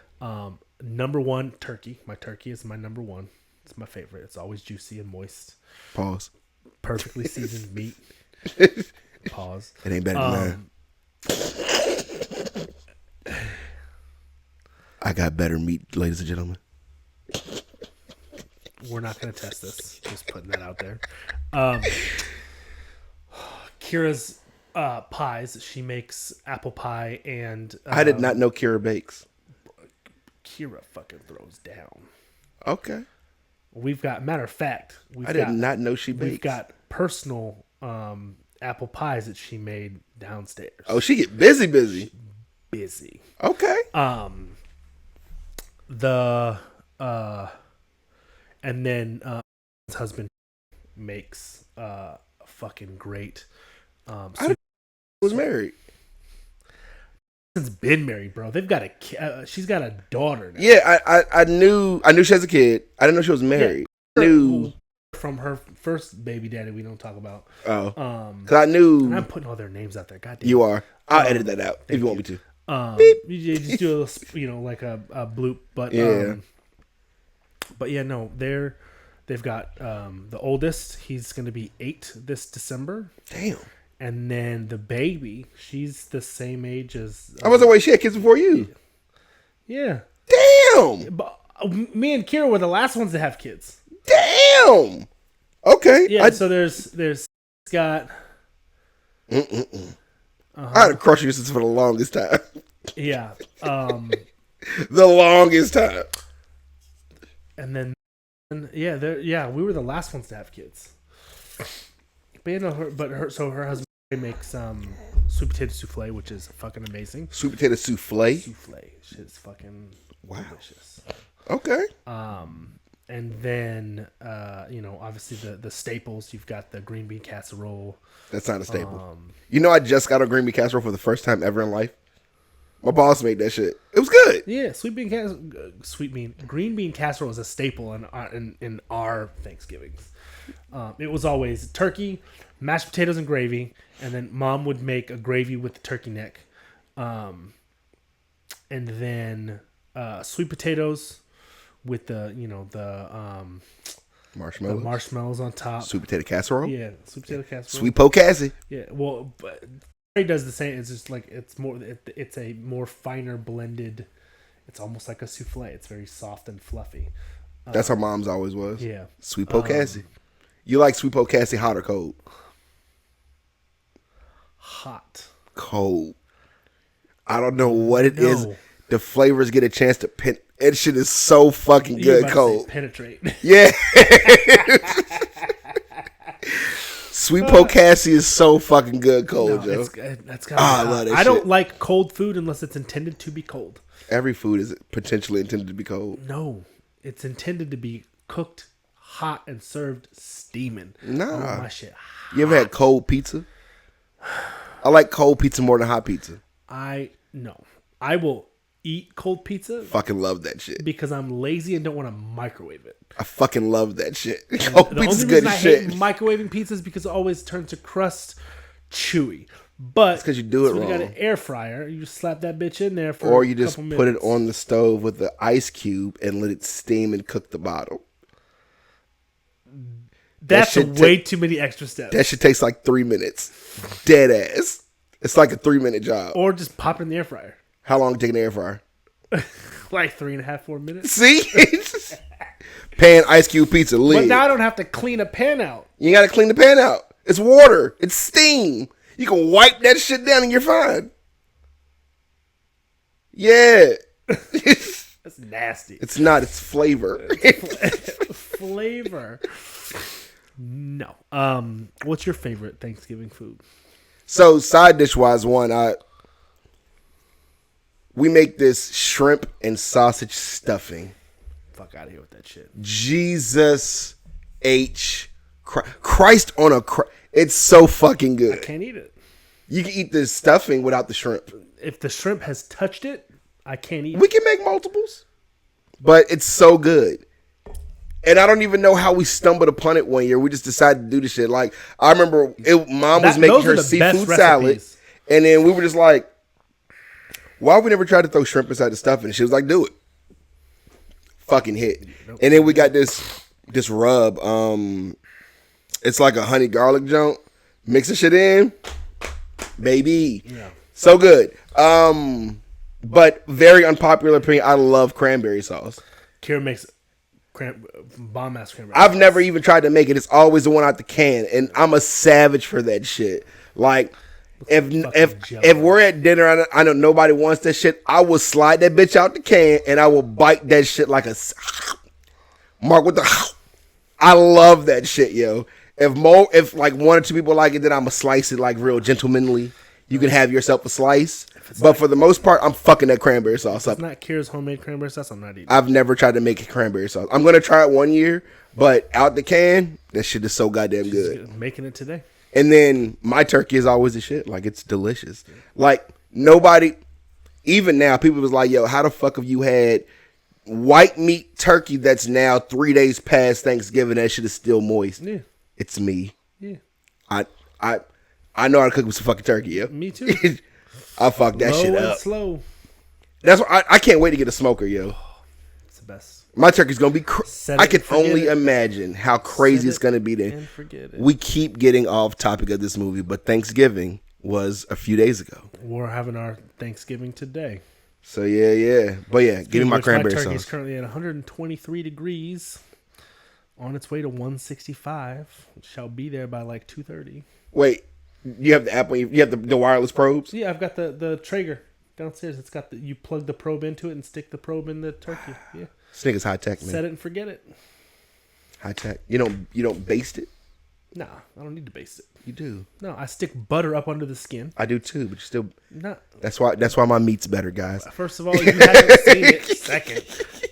Number one, turkey. My turkey is my number one. It's my favorite. It's always juicy and moist. Pause. Perfectly seasoned meat. Pause. It ain't better than mine. I got better meat, ladies and gentlemen. We're not going to test this. Just putting that out there. Kira's pies. She makes apple pie and... I did not know Kira bakes. Kira fucking throws down. Okay. We've got... Matter of fact... I did not know she bakes. We've got personal apple pies that she made downstairs. Oh, she get busy. Busy. Okay. And then his husband makes fucking great. Was married. Has been married, bro. They've got she's got a daughter now. Yeah, I knew she has a kid. I didn't know she was married. Yeah, I knew from her first baby daddy. We don't talk about. Oh, because I knew. And I'm putting all their names out there. God damn. You are. I'll edit that out if you want me to. Beep. You just do a little, like a bloop. But yeah. But yeah, no, they've got the oldest. He's going to be 8 this December. Damn. And then the baby, she's the same age as... I was like, wait, she had kids before you? Yeah. Damn! But, me and Kira were the last ones to have kids. Damn! Okay. Yeah, so there's got... I had a crush on your sister for the longest time. Yeah. The longest time. And then, we were the last ones to have kids. But her husband makes sweet potato souffle, which is fucking amazing. Sweet potato souffle? Souffle. Shit's fucking delicious. Okay. And then, obviously the staples. You've got the green bean casserole. That's not a staple. I just got a green bean casserole for the first time ever in life. My boss made that shit. It was good. Yeah, green bean casserole is a staple in our Thanksgivings. It was always turkey, mashed potatoes and gravy, and then Mom would make a gravy with the turkey neck, and then sweet potatoes with the marshmallows on top. Sweet potato casserole. Yeah, sweet potato casserole. Sweet pokassi. Yeah, well, but it does the same. It's just like it's a more finer blended. It's almost like a souffle. It's very soft and fluffy. That's how Mom's always was. Yeah, sweet pokassi. You like sweet pokassi hot or cold? Hot. Cold. I don't know what it is. The flavors get a chance to pin. That shit is so fucking good cold. Penetrate. Yeah. Sweet pokassi is so fucking good cold, Joe. That's I love that shit. Don't like cold food unless it's intended to be cold. Every food is potentially intended to be cold. No, it's intended to be cooked hot and served steaming. Nah. My shit. Hot. You ever had cold pizza? I like cold pizza more than hot pizza. I will eat cold pizza. Fucking love that shit. Because I'm lazy and don't want to microwave it. I fucking love that shit. Cold pizza's good as shit. I hate microwaving pizzas because it always turns to crust chewy. But it's because you do it wrong. You got an air fryer. You just slap that bitch in there for or you just put it on the stove with the ice cube and let it steam and cook the bottom. That's way too many extra steps. That shit takes like 3 minutes. Dead ass. It's like a 3-minute job. Or just pop it in the air fryer. How long take an air fryer? Like 3.5, 4 minutes. See? Pan ice cube pizza lid. But now I don't have to clean a pan out. You got to clean the pan out. It's water. It's steam. You can wipe that shit down and you're fine. Yeah. That's nasty. It's not. It's flavor. Flavor. No. What's your favorite Thanksgiving food? So side dish wise, we make this shrimp and sausage stuffing. Fuck out of here with that shit. Jesus H. Christ on a Christ. It's so fucking good. I can't eat it. You can eat the stuffing without the shrimp. If the shrimp has touched it, I can't eat it. We can make multiples. But it's so good. And I don't even know how we stumbled upon it one year. We just decided to do this shit. Like, I remember Mom was making her seafood salad. And then we were just like, why we never tried to throw shrimp inside the stuffing? And she was like, do it. Fucking hit. And then we got this rub. It's like a honey garlic junk. Mix the shit in. Baby. Yeah. So good. But very unpopular opinion. I love cranberry sauce. Kira makes bomb ass cranberry. I've never even tried to make it. It's always the one out the can, and I'm a savage for that shit. Like, if we're at dinner, I know nobody wants that shit. I will slide that bitch out the can, and I will bite that shit like a Mark with the. I love that shit, yo. If like one or two people like it, then I'ma slice it like real gentlemanly. You can have yourself a slice. But for the most part, I'm fucking that cranberry sauce up. It's not Kira's homemade cranberry sauce. I'm not eating. I've never tried to make cranberry sauce. I'm going to try it one year, but out the can, that shit is so goddamn good. Making it today. And then my turkey is always the shit. Like, it's delicious. Like, nobody, even now, people was like, yo, how the fuck have you had white meat turkey that's now 3 days past Thanksgiving? That shit is still moist. Yeah. It's me. Yeah. I know how to cook with some fucking turkey, yeah. Me too. I fuck that shit up. Slow. That's why I can't wait to get a smoker, yo. It's the best. My turkey's gonna be. I can only imagine how crazy it's gonna be. Then we keep getting off topic of this movie, but Thanksgiving was a few days ago. We're having our Thanksgiving today. So yeah. But yeah, give me my cranberry sauce. My turkey's currently at 123 degrees, on its way to 165. Which shall be there by like 2:30. Wait. You have the Apple. You have the wireless probes. Yeah, I've got the Traeger downstairs. It's got you plug the probe into it and stick the probe in the turkey. Yeah, this nigga's high tech, man. Set it and forget it. High tech. You don't baste it. Nah, I don't need to baste it. You do. No, I stick butter up under the skin. I do too, but you still. Not. That's why my meat's better, guys. First of all, you haven't seen it. Second,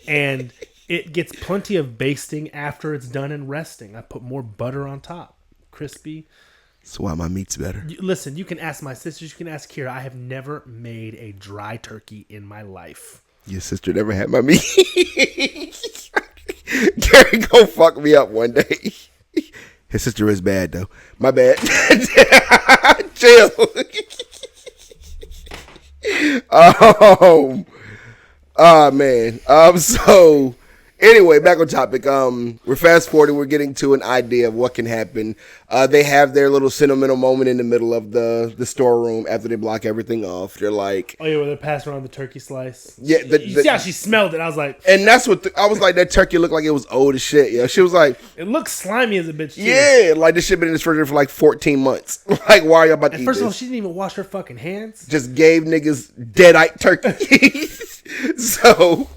and It gets plenty of basting after it's done and resting. I put more butter on top. Crispy. That's why my meat's better. Listen, you can ask my sisters. You can ask Kira. I have never made a dry turkey in my life. Your sister never had my meat. Gary gonna fuck me up one day. His sister is bad though. My bad. Chill. Man. So anyway, back on topic. We're fast forwarding. We're getting to an idea of what can happen. They have their little sentimental moment in the middle of the storeroom after they block everything off. They're like, oh yeah, where they're passing around the turkey slice. Yeah, you see how she smelled it? I was like, and that's what I was like. That turkey looked like it was old as shit. Yeah, she was like, it looks slimy as a bitch. Too. Yeah, like this shit been in this refrigerator for like 14 months. Like, why are y'all about to eat first this? of all, she didn't even wash her fucking hands. Just gave niggas deadite turkey. So,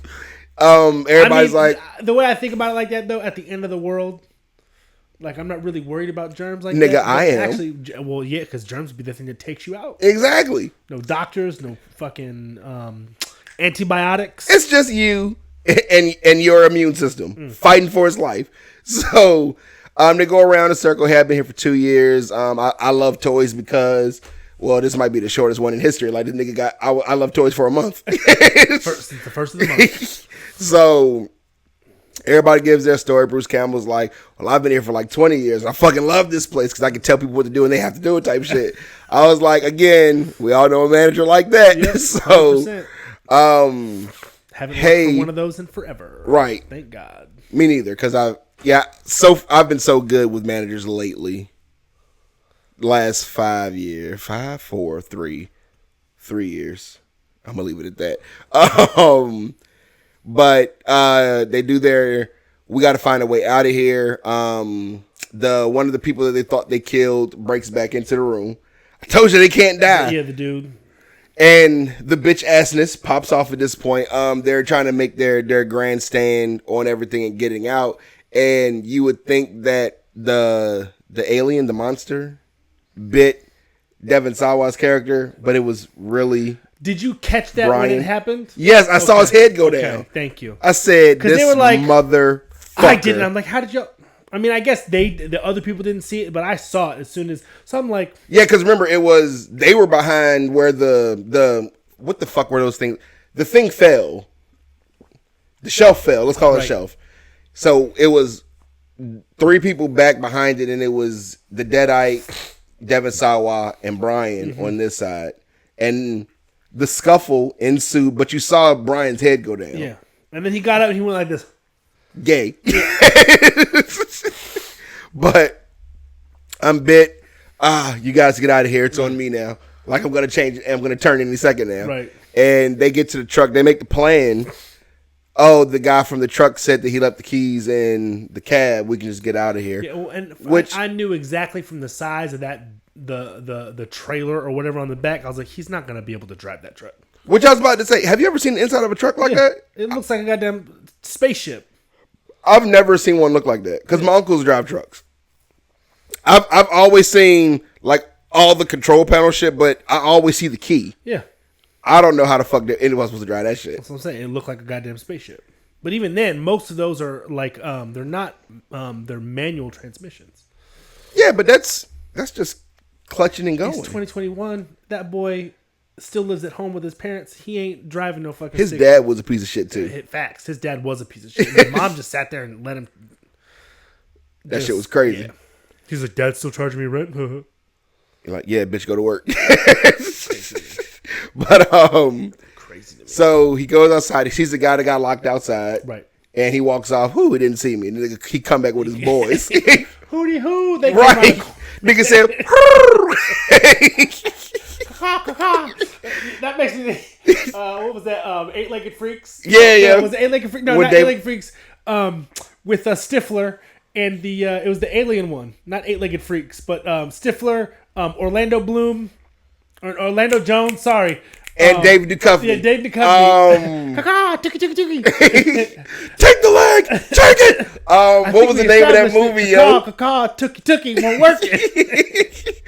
everybody's like, the way I think about it like that though, at the end of the world, like I'm not really worried about germs like nigga, that. I am. Actually, well, yeah, because germs would be the thing that takes you out. Exactly. No doctors, no fucking antibiotics. It's just you and your immune system fighting for its life. So, they go around in a circle. Have been here for 2 years. I love toys because, well, this might be the shortest one in history. Like this nigga got, I love toys for a month. Since the first of the month. So everybody gives their story. Bruce Campbell's like, well, I've been here for like 20 years. And I fucking love this place because I can tell people what to do and they have to do it type shit. I was like, again, we all know a manager like that. Yep, so, 100%. Haven't worked for one of those in forever. Right. Thank God. Me neither. Because I've been so good with managers lately. Last 5 years, 3 years. I'm gonna leave it at that. But they do their, we got to find a way out of here. One of the people that they thought they killed breaks back into the room. I told you they can't die. Yeah, the dude. And the bitch assness pops off at this point. They're trying to make their grandstand on everything and getting out. And you would think that the alien, the monster, bit Devon Sawa's character, but it was really. Did you catch that Brian. when it happened? Yes, I saw his head go down. Thank you. I said, this they were like, motherfucker. I didn't. I'm like, how did you? I mean, I guess the other people didn't see it, but I saw it as soon as. So I'm like, yeah, because remember, they were behind where the what the fuck were those things? The thing fell. The shelf fell. Let's call it a shelf. So it was 3 people back behind it, and it was the Deadite, Devon Sawa, and Brian on this side, and the scuffle ensued. But you saw Brian's head go down. Yeah, and then he got up and he went like this. Gay. But I'm bit. You guys get out of here. It's on me now. Like I'm gonna change. I'm gonna turn any second now. Right. And they get to the truck. They make the plan. Oh, the guy from the truck said that he left the keys in the cab. We can just get out of here. Yeah, well, and I knew exactly from the size of that the trailer or whatever on the back. I was like, he's not gonna be able to drive that truck. Which I was about to say. Have you ever seen the inside of a truck like that? It looks like a goddamn spaceship. I've never seen one look like that because my uncles drive trucks. I've always seen like all the control panel shit, but I always see the key. Yeah. I don't know how the fuck anyone's supposed to drive that shit. That's what I'm saying. It looked like a goddamn spaceship. But even then, most of those are like they're not they're manual transmissions. Yeah, but that's just clutching and going. It's 2021. That boy still lives at home with his parents. He ain't driving no fucking. His dad was a piece of shit too. Hit facts. His dad was a piece of shit. His mom just sat there and let him. That shit was crazy. Yeah. He's like, Dad's still charging me rent. You're like, yeah, bitch, go to work. But crazy to me. So he goes outside. He sees the guy that got locked outside. Right. And he walks off. Who? He didn't see me. And he come back with his boys. Hootie hoo. They right. Nigga said. That makes me think. What was that? 8-Legged Freaks. Yeah. Was it 8-Legged Freaks? No, not 8-Legged Freaks. With Stifler and the it was the alien one, not 8-Legged Freaks, but Stifler, Orlando Bloom, or Orlando Jones. Sorry. And David Duchovny. Yeah, David Duchovny. Tuki. Take the leg. Take it. What was the name of that movie, yo? Tuki won't work it.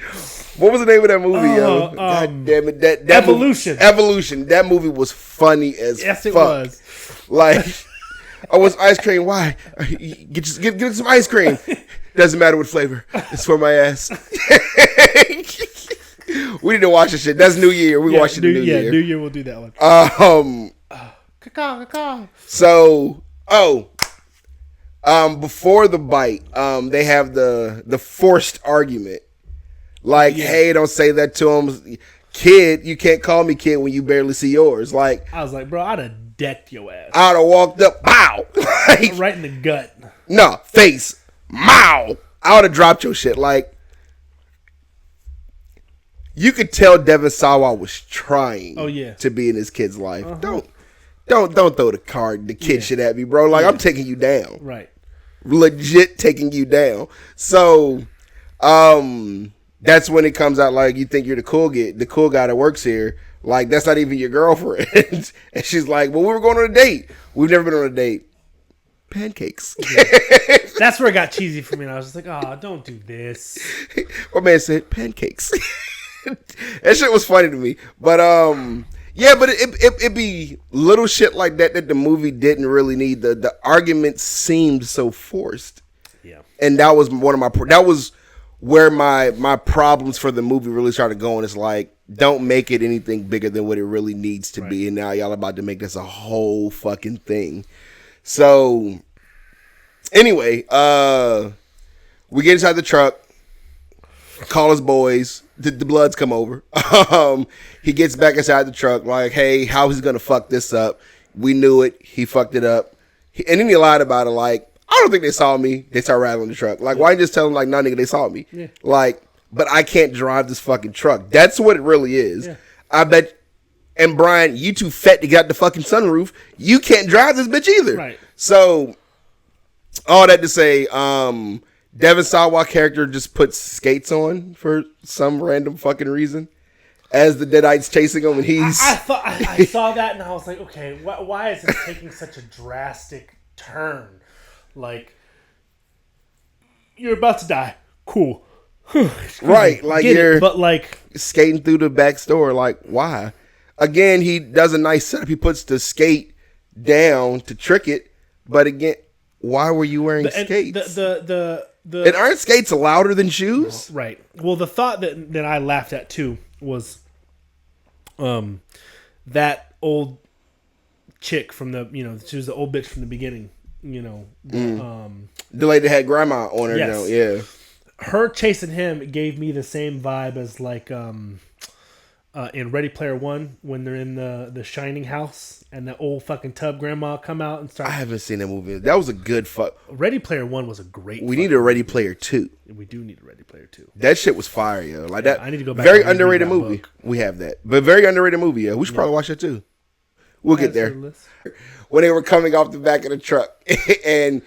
What was the name of that movie, yo? God damn it. That Evolution. Evolution. That movie was funny as fuck. Yes, it was. Like, I want ice cream. Why? Get some ice cream. Doesn't matter what flavor. It's for my ass. We need to watch this shit. That's New Year. We watch it New Year. Yeah, New Year we'll do that one. So, before the bite, they have the forced argument. Like, hey, don't say that to him. Kid, you can't call me kid when you barely see yours. Like, I was like, bro, I'd have decked your ass. I'd have walked up, pow! Like, right in the gut. No, face, mow! I would have dropped your shit. Like, you could tell Devon Sawa was trying to be in his kid's life. Don't throw the kid shit at me, bro. Like, I'm taking you down. Right. Legit taking you down. So, that's when it comes out like you think you're the cool guy that works here. Like, that's not even your girlfriend. And she's like, well, we were going on a date. We've never been on a date. Pancakes. Yeah. That's where it got cheesy for me. And I was just like, oh, don't do this. My man said pancakes. That shit was funny to me. But, yeah, but it be little shit like that the movie didn't really need. The argument seemed so forced. Yeah. And that was where my problems for the movie really started going. It's like, don't make it anything bigger than what it really needs to be. And now y'all about to make this a whole fucking thing. So, anyway, we get inside the truck, call his boys, the Bloods come over. He gets back inside the truck like, hey, how is he going to fuck this up? We knew it. He fucked it up. And then he lied about it like, I don't think they saw me. They start rattling the truck. Like, why you just tell them, like, no, nigga, they saw me? Yeah. Like, but I can't drive this fucking truck. That's what it really is. Yeah. I bet. And Brian, you too fat to get out the fucking sunroof. You can't drive this bitch either. Right. So, all that to say, Devon Sawa character just puts skates on for some random fucking reason. As the Deadites chasing him, and he's... I saw that, and I was like, okay, why is it taking such a drastic turn? Like, you're about to die. Cool. Right, like you're but like skating through the back store. Like, why? Again, he does a nice setup. He puts the skate down to trick it. But again, why were you wearing skates? And aren't skates louder than shoes? Right. Well, the thought that I laughed at too was, that old chick from she was the old bitch from the beginning. The lady that had grandma on her. Yes. Yeah. Her chasing him gave me the same vibe as like in Ready Player One when they're in the Shining house and the old fucking tub grandma come out and start. I haven't seen that movie. That was a good fuck. Ready Player One was a great. We need a Ready Player 2. We do need a Ready Player 2. That shit was fire, yo. Like that. I need to go back. Very underrated movie. Book. We have that, but very underrated movie. Yo. We should probably watch that too. We'll get there. When they were coming off the back of the truck, and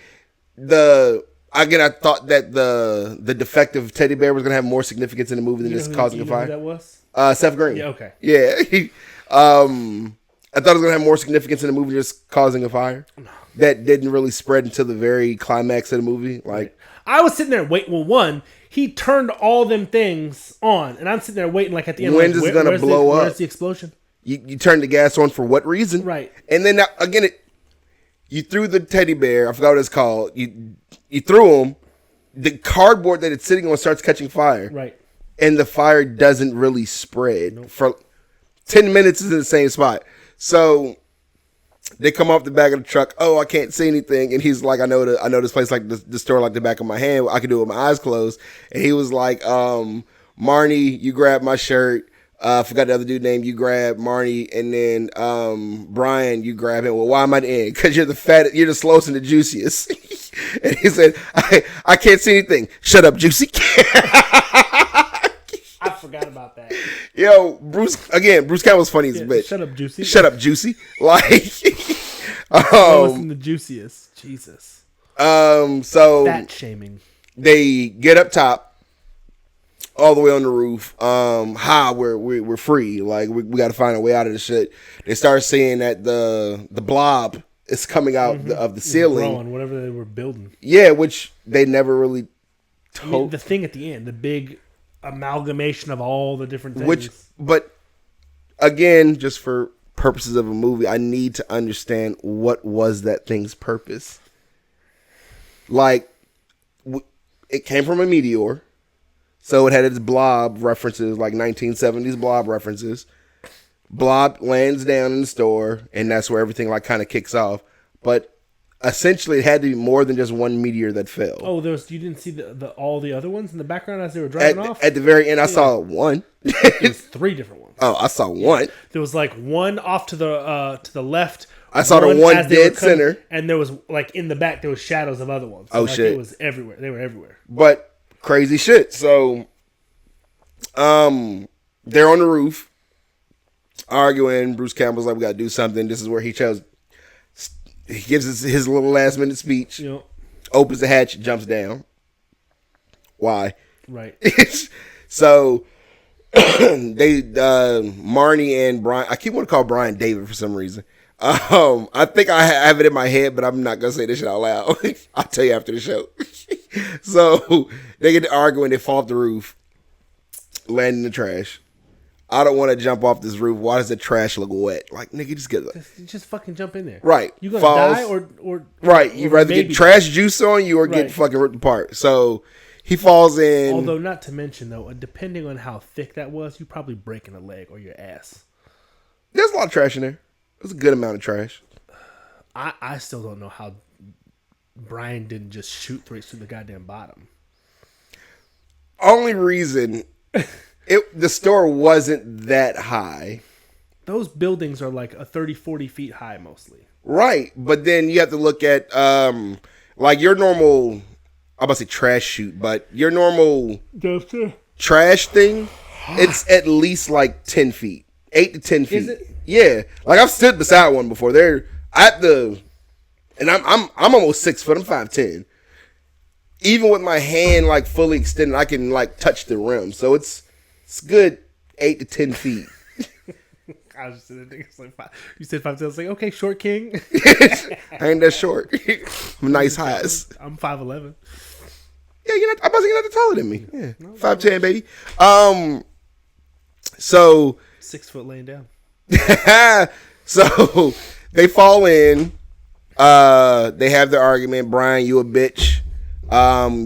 I thought that the defective teddy bear was gonna have more significance in the movie than just causing a fire. Who that was? Seth Green. Yeah. Okay. Yeah. I thought it was gonna have more significance in the movie than just causing a fire. That didn't really spread until the very climax of the movie. Like, I was sitting there waiting. Well, one, he turned all them things on, and I'm sitting there waiting. Like at the end, when's it gonna blow up? Where's the explosion? You turned the gas on for what reason? Right. And then again, you threw the teddy bear. I forgot what it's called. You threw him. The cardboard that it's sitting on starts catching fire. Right. And the fire doesn't really spread. Nope. For 10 minutes is in the same spot. So they come off the back of the truck. Oh, I can't see anything. And he's like, I know this place like the store like the back of my hand. I can do it with my eyes closed. And he was like, Marnie, you grab my shirt. I forgot the other dude's name. You grab Marnie, and then Brian, you grab him. Well, why am I the end? Because you're the slowest and the juiciest. And he said, I can't see anything. Shut up, Juicy. I forgot about that. Yo, Bruce Campbell's funny as a bitch. Shut up, Juicy. Shut up, Juicy. Like, slowest and the juiciest. Jesus. So fat shaming. They get up top. All the way on the roof. We're free. Like we got to find a way out of this shit. They start seeing that the blob is coming out of the ceiling. Growing, whatever they were building. Yeah, which they never really told. I mean, the thing at the end, the big amalgamation of all the different things. But again, just for purposes of a movie, I need to understand what was that thing's purpose. Like, it came from a meteor, so it had its blob references, like 1970s blob references. Blob lands down in the store, and that's where everything like kind of kicks off. But essentially, it had to be more than just one meteor that fell. Oh, you didn't see the all the other ones in the background as they were driving off? At the very end, I saw one. There's 3 different ones. Oh, I saw one. There was like one off to the left. I saw the one dead center, and there was like in the back there was shadows of other ones. So, oh like, shit! It was everywhere. They were everywhere. But crazy shit. So, they're on the roof arguing. Bruce Campbell's like, "We gotta do something." This is where he chose. He gives us his little last minute speech. Yep. Opens the hatch, jumps down. Why? Right. So they Marnie and Brian. I keep wanting to call Brian David for some reason. I think I have it in my head, but I'm not gonna say this shit out loud. I'll tell you after the show. So they get to arguing. They fall off the roof, land in the trash. I don't want to jump off this roof. Why does the trash look wet? Like, nigga, just fucking jump in there. Right. You gonna die or right? You rather get trash juice on you or get fucking ripped apart. So he falls in. Although, not to mention though, depending on how thick that was, you probably breaking a leg or your ass. There's a lot of trash in there. There's a good amount of trash. I still don't know how Brian didn't just shoot through the goddamn bottom. Only reason the store wasn't that high. Those buildings are like a 30, 40 feet high mostly. Right. But then you have to look at like your normal, I'm about to say trash chute, but your normal trash thing, it's at least like 10 feet. 8 to 10 feet. Is it? Yeah. Like I've stood beside one before. They're at and I'm almost 6 foot. I'm 5'10". Even with my hand like fully extended, I can like touch the rim. So it's good 8 to 10 feet. I was just sitting there, it's like you said 5'10". I was like, okay, short king. I ain't that short. I'm nice highs. I'm 5'11". Yeah, I'm about to say you're not taller than me. Yeah, 5'10", baby. So 6 foot laying down. So they fall in. They have their argument. Brian, you a bitch.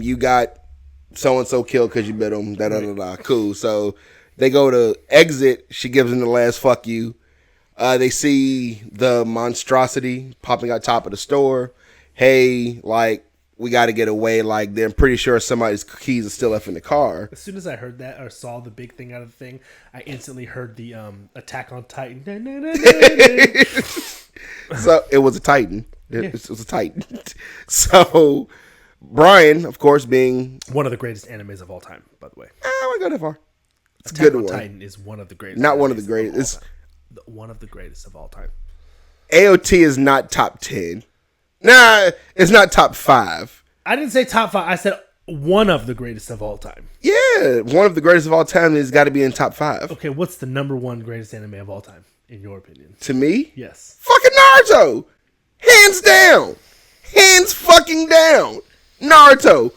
You got so and so killed because you bit him. Da da da da. Cool. So they go to exit. She gives him the last fuck you. They see the monstrosity popping out top of the store. Hey, like, we got to get away. Like, they're pretty sure somebody's keys are still left in the car. As soon as I heard that or saw the big thing out of the thing, I instantly heard the Attack on Titan. So it was a Titan. It was a Titan. So Brian, of course, being one of the greatest animes of all time, by the way. I wouldn't go that far. It's Attack a good on one. Titan is one of the greatest. Not one of the greatest. It's one of the greatest of all time. AOT is not top 10. Nah, it's not top 5. I didn't say top 5. I said one of the greatest of all time. Yeah, one of the greatest of all time has got to be in top 5. Okay, what's the number 1 greatest anime of all time, in your opinion? To me? Yes. Fucking Naruto! Hands down! Hands fucking down! Naruto!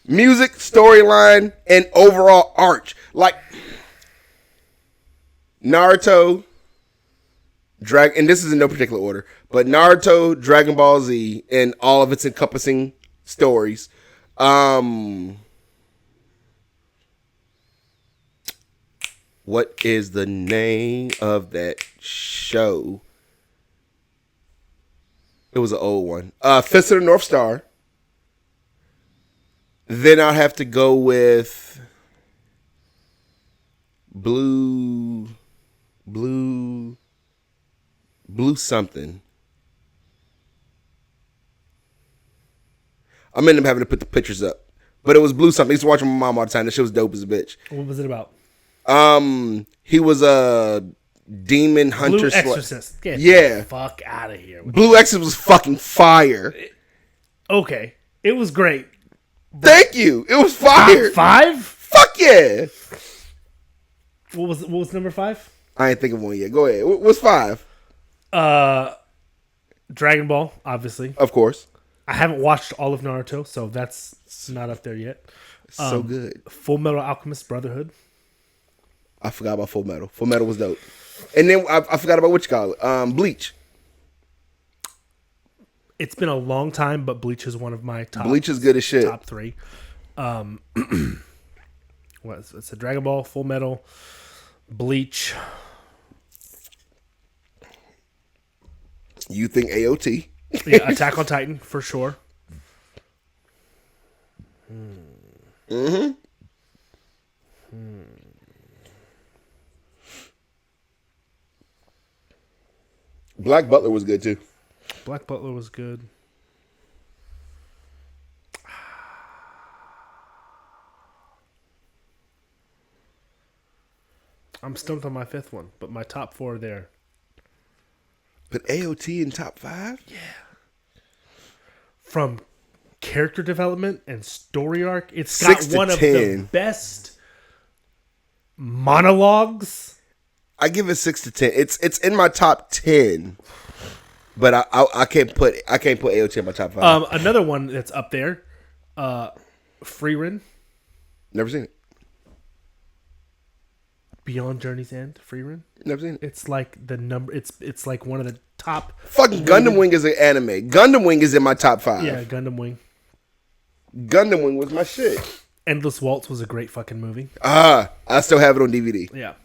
Music, storyline, and overall arch. Like, Naruto, and this is in no particular order, but Naruto, Dragon Ball Z, and all of its encompassing stories. What is the name of that show? It was an old one. Fist of the North Star. Then I'll have to go with Blue something. I'm ending up having to put the pictures up. But it was Blue something. I used to watch it with my mom all the time. That shit was dope as a bitch. What was it about? He was a demon hunter. Blue Exorcist. Get the fuck out of here. Blue Exorcist was fucking fire. Okay. It was great. Thank you. It was fire. Top 5? Fuck yeah. What was number 5? I ain't think of one yet. Go ahead. What's 5? Dragon Ball, obviously. Of course. I haven't watched all of Naruto, so that's not up there yet. So good. Full Metal Alchemist Brotherhood. I forgot about Full Metal. Full Metal was dope. And then I forgot about what you call it. Bleach. It's been a long time, but Bleach is one of my top. Bleach is good as shit. Top 3. It's a Dragon Ball, Full Metal, Bleach. You think AOT? Yeah, Attack on Titan for sure. Black Butler was good too. Black Butler was good. I'm stumped on my 5th one, but my top 4 are there. But AOT in top 5? Yeah. From character development and story arc, it's got one of the best monologues. I give it 6 to 10. It's in my top 10, but I can't put AOT in my top 5. Another one that's up there, Freerin. Never seen it. Beyond Journey's End, Freerin. Never seen it. It's like the number. It's like one of the top. Fucking Gundam Wing is an anime. Gundam Wing is in my top 5. Yeah, Gundam Wing. Gundam Wing was my shit. Endless Waltz was a great fucking movie. I still have it on DVD. Yeah.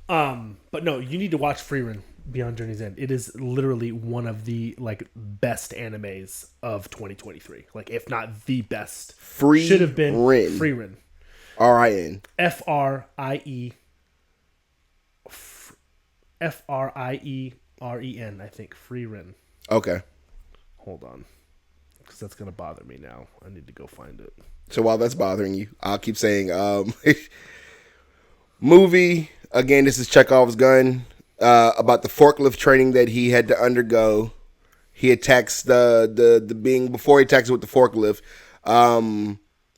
But no, you need to watch Freerin Beyond Journey's End. It is literally one of the best animes of 2023. Like, if not the best. Should have been Freerin. RIN. F-R-I-E-R-E-N, I think. Freerin. Okay. Hold on. Because that's going to bother me now. I need to go find it. So while that's bothering you, I'll keep saying, movie, again, this is Chekhov's gun, about the forklift training that he had to undergo. He attacks the being, before he attacks it with the forklift,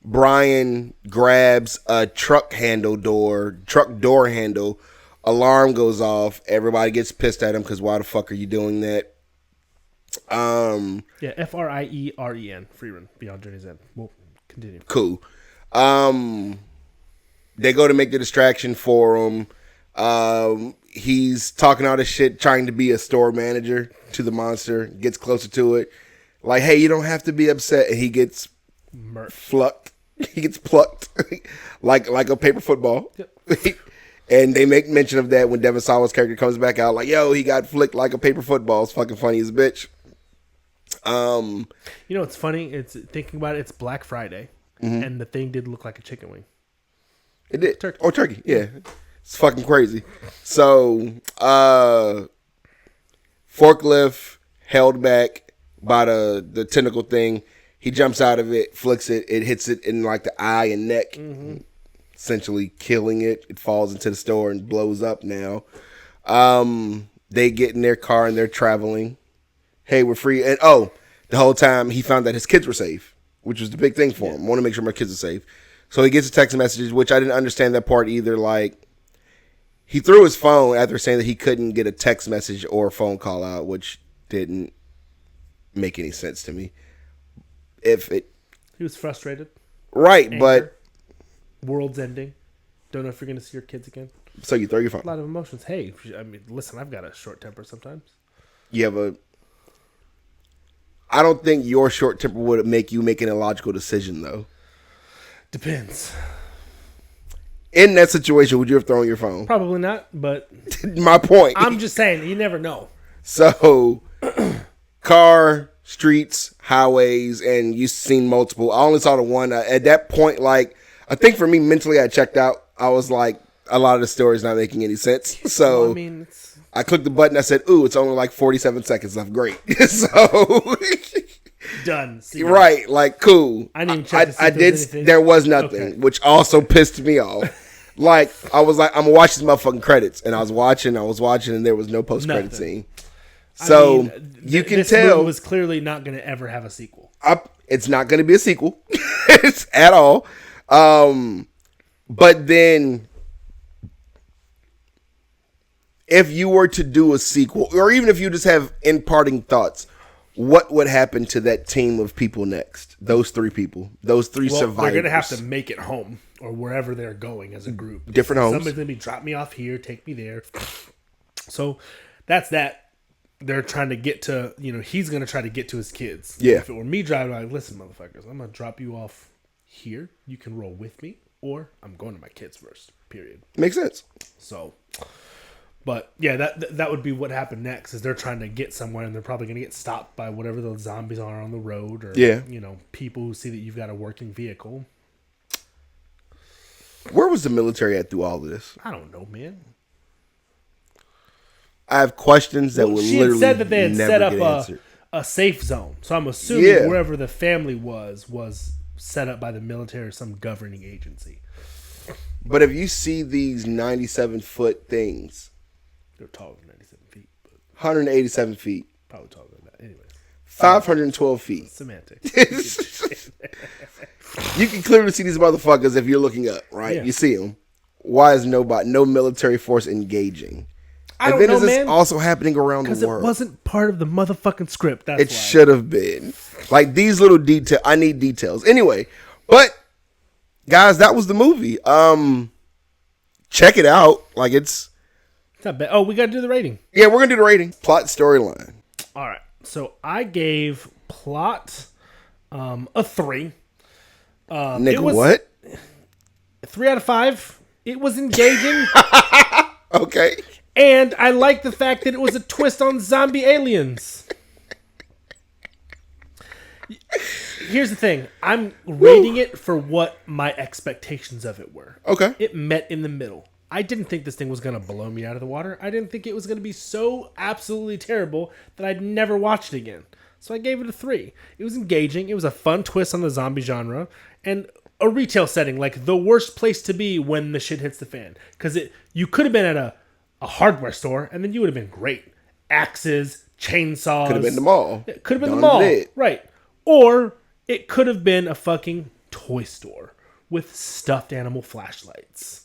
Brian grabs a truck door handle, alarm goes off, everybody gets pissed at him because why the fuck are you doing that? Yeah, F-R-I-E-R-E-N, Freerin, Beyond Journey's End. We'll continue. Cool. They go to make the distraction for him. He's talking all this shit, trying to be a store manager to the monster, gets closer to it. Like, hey, you don't have to be upset. And he gets plucked. He gets plucked like a paper football. Yep. And they make mention of that when Devon Sawa's character comes back out, like, yo, he got flicked like a paper football. It's fucking funny as a bitch. You know what's funny? It's thinking about it. It's Black Friday, and the thing did look like a chicken wing. It did. Turkey. Oh, turkey. Yeah, it's fucking crazy. So, forklift held back by the tentacle thing. He jumps out of it, flicks it. It hits it in like the eye and neck, essentially killing it. It falls into the store and blows up. Now, they get in their car and they're traveling. Hey, we're free. And the whole time he found that his kids were safe, which was the big thing for him. I want to make sure my kids are safe. So he gets a text message, which I didn't understand that part either. Like, he threw his phone after saying that he couldn't get a text message or a phone call out, which didn't make any sense to me. He was frustrated. Right, Anger. but world's ending. Don't know if you're going to see your kids again. So you throw your phone. A lot of emotions. Hey, I mean, listen, I've got a short temper sometimes. I don't think your short temper would make you make an illogical decision, though. Depends. In that situation, would you have thrown your phone? Probably not, but... My point. I'm just saying, you never know. So, car, streets, highways, and you've seen multiple. I only saw the one. At that point, like, I think for me, mentally, I checked out. I was like, a lot of the story's not making any sense. So, well, I mean, I clicked the button. I said, ooh, it's only like 47 seconds left. Great. So... Done. Right, like, cool. I didn't even check to see if there was anything. There was nothing, which also pissed me off. Like, I was like, I'm gonna watch these motherfucking credits, and I was watching, and there was no post credit scene. So you can tell this movie was clearly not going to ever have a sequel. It's not going to be a sequel at all. But then, if you were to do a sequel, or even if you just have imparting thoughts, what would happen to that team of people next? Those three people, those three survivors. They're going to have to make it home or wherever they're going as a group. Different homes. Somebody's going to be drop me off here, take me there. So that's that. They're trying to get to, he's going to try to get to his kids. Yeah. If it were me driving, I'm like, listen, motherfuckers, I'm going to drop you off here. You can roll with me, or I'm going to my kids first, period. Makes sense. So, but yeah, that would be what happened next, is they're trying to get somewhere, and they're probably going to get stopped by whatever the zombies are on the road, or, people who see that you've got a working vehicle. Where was the military at through all of this? I don't know, man. I have questions that will literally said that they had never set up get answered. a safe zone. So I'm assuming wherever the family was set up by the military or some governing agency. But if you see these 97-foot things, they're taller than 97 feet. But 187 feet. Probably taller than that. Anyway. 512 feet. Semantics. You can clearly see these motherfuckers if you're looking up, right? Yeah. You see them. Why is no military force engaging? I don't know, is this man. also happening around the world? Because it wasn't part of the motherfucking script. That's it should have been. Like, these little details. I need details. Anyway, but, guys, that was the movie. Check it out. Like, it's not bad. Oh, we got to do the rating. Yeah, we're going to do the rating. Plot, storyline. All right. So, I gave plot a 3. What? 3 out of 5. It was engaging. Okay. And I like the fact that it was a twist on zombie aliens. Here's the thing. I'm rating it for what my expectations of it were. Okay. It met in the middle. I didn't think this thing was going to blow me out of the water. I didn't think it was going to be so absolutely terrible that I'd never watch it again. So I gave it a 3. It was engaging. It was a fun twist on the zombie genre. And a retail setting, like the worst place to be when the shit hits the fan. Because you could have been at a hardware store, and then you would have been great. Axes, chainsaws. Could have been the mall. It could have been the mall. Right. Or it could have been a fucking toy store with stuffed animal flashlights.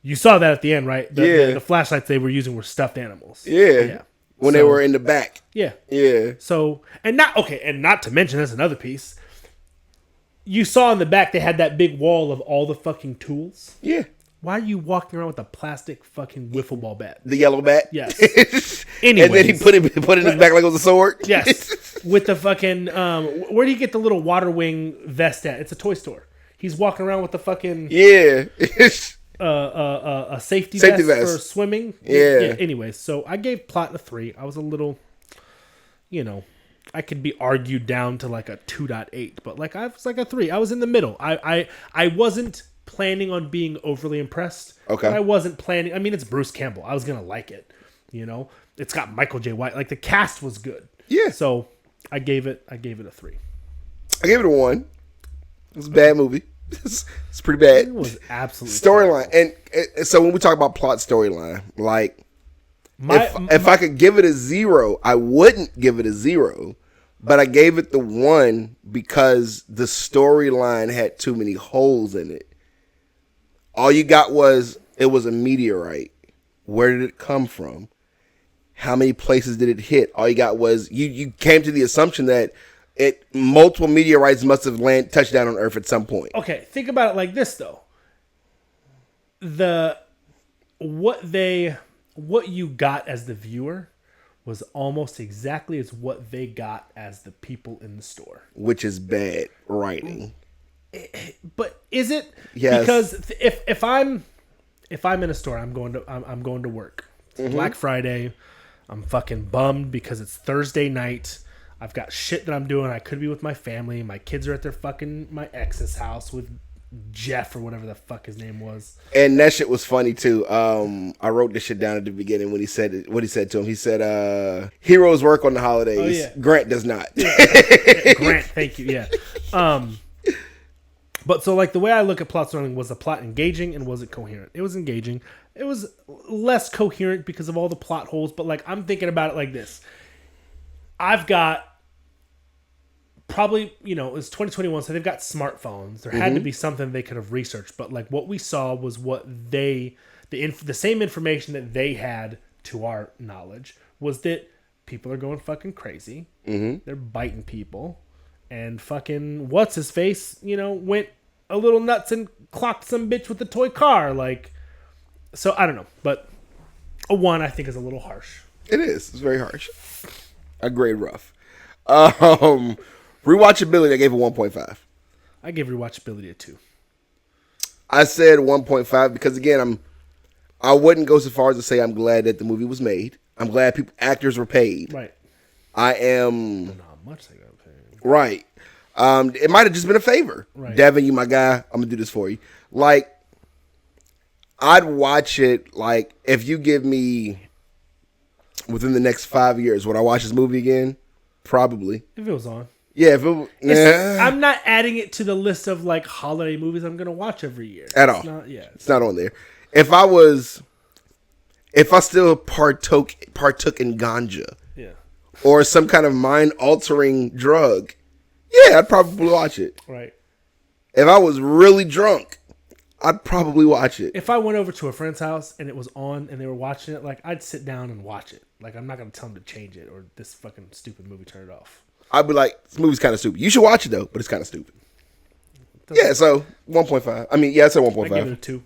You saw that at the end, right? The flashlights they were using were stuffed animals. Yeah. When they were in the back. Yeah. Yeah. So, and not to mention, that's another piece. You saw in the back they had that big wall of all the fucking tools. Yeah. Why are you walking around with a plastic fucking wiffle ball bat? The yellow bat? Yes. Anyways. And then he put it in his back like it was a sword? Yes. With the fucking, where do you get the little water wing vest at? It's a toy store. He's walking around with the fucking... Yeah. a safety vest for swimming. Yeah. Anyways, so I gave plot a 3. I was a little, I could be argued down to like a 2.8, but like I was like a 3. I was in the middle. I wasn't planning on being overly impressed. Okay. I wasn't planning. I mean, it's Bruce Campbell. I was gonna like it. It's got Michael J. White. Like the cast was good. Yeah. So I gave it a 3. I gave it a 1. It was a bad movie. It's pretty bad. It was absolutely storyline. And so when we talk about plot storyline, like if I could give it a 0, I wouldn't give it a 0, but I gave it the 1 because the storyline had too many holes in it. All you got was it was a meteorite. Where did it come from? How many places did it hit? All you got was you came to the assumption that multiple meteorites must have touched down on Earth at some point. Okay, think about it like this though. What you got as the viewer was almost exactly as what they got as the people in the store. Which is bad writing. But is it? Yes. Because if I'm in a store, I'm going to work. It's Black Friday. I'm fucking bummed because it's Thursday night. I've got shit that I'm doing. I could be with my family. My kids are at my ex's house with Jeff or whatever the fuck his name was. And that shit was funny too. I wrote this shit down at the beginning when he said what he said to him. He said, "Heroes work on the holidays. Oh, yeah. Grant does not." Grant, thank you. Yeah. But so like the way I look at plot storytelling, was the plot engaging and was it coherent? It was engaging. It was less coherent because of all the plot holes. But like I'm thinking about it like this. I've got probably, it was 2021, so they've got smartphones. There had to be something they could have researched, but like what we saw was what the same information that they had to our knowledge was that people are going fucking crazy. They're biting people, and fucking what's his face, went a little nuts and clocked some bitch with a toy car. Like, so I don't know, but A 1, I think, is a little harsh. It is. It's very harsh. I grade rough. Rewatchability, I gave it 1.5. I gave rewatchability a 2. I said 1.5 because, again, I wouldn't go so far as to say I'm glad that the movie was made. I'm glad actors were paid. Right. I am. I don't know how much they got paid. Right. It might have just been a favor. Right. Devon, you my guy. I'm gonna do this for you. Like, I'd watch it. Like, if you give me within the next 5 years, would I watch this movie again? Probably. If it was on. Yeah. If it, I'm not adding it to the list of like holiday movies I'm gonna watch every year. At all. It's not on there. If I still partook in ganja. Yeah. Or some kind of mind-altering drug, yeah, I'd probably watch it. Right. If I was really drunk, I'd probably watch it. If I went over to a friend's house and it was on and they were watching it, like, I'd sit down and watch it. Like, I'm not going to tell them to change it or this fucking stupid movie, turn it off. I'd be like, this movie's kind of stupid. You should watch it, though, but it's kind of stupid. Yeah, so 1.5. I mean, yeah, I said 1.5. I give it a 2.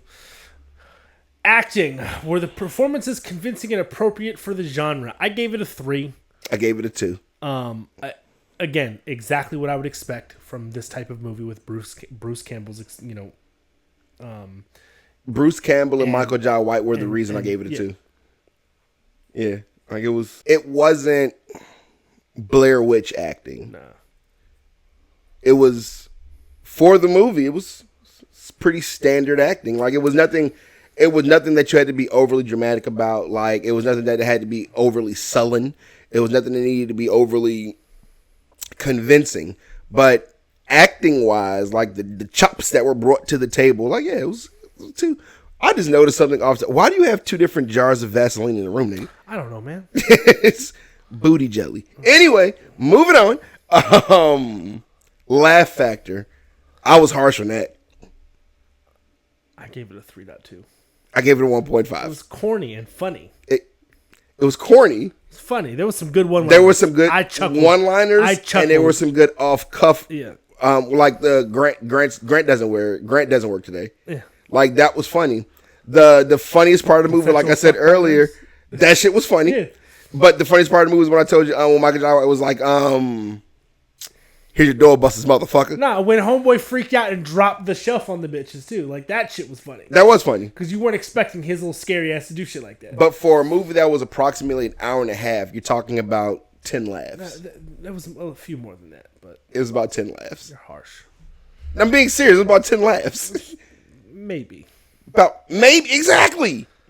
Acting. Were the performances convincing and appropriate for the genre? I gave it a 3. I gave it a 2. Again, exactly what I would expect from this type of movie with Bruce Campbell's, Bruce Campbell and Michael Jai White were the reason I gave it a 2. Yeah, like it wasn't Blair Witch acting. Nah. It was for the movie. It was pretty standard acting. Like, it was nothing. It was nothing that you had to be overly dramatic about. Like, it was nothing that had to be overly sullen. It was nothing that needed to be overly convincing. But acting-wise, like the chops that were brought to the table, like, yeah, it was too. I just noticed something off. Why do you have 2 different jars of Vaseline in the room, nigga? I don't know, man. It's booty jelly. Anyway, moving on. Laugh factor. I was harsh on that. I gave it a 3.2. I gave it a 1.5. It was corny and funny. It was corny. It's funny. There was some good one-liners. There were some good one-liners. I chuckled. And there were some good off-cuff. Yeah. Like the Grant doesn't work today. Yeah. Like, that was funny. The funniest part of the movie, like I said earlier, that shit was funny. Yeah. But the funniest part of the movie was when I told you when Michael Jai White was like, here's your doorbusters, motherfucker. Nah, when homeboy freaked out and dropped the shelf on the bitches too. Like, that shit was funny. That was funny. Because you weren't expecting his little scary ass to do shit like that. But for a movie that was approximately an hour and a half, you're talking about 10 laughs. There was a few more than that, but it was about 10 laughs. You're harsh. I'm being serious. It was about 10 laughs. Maybe.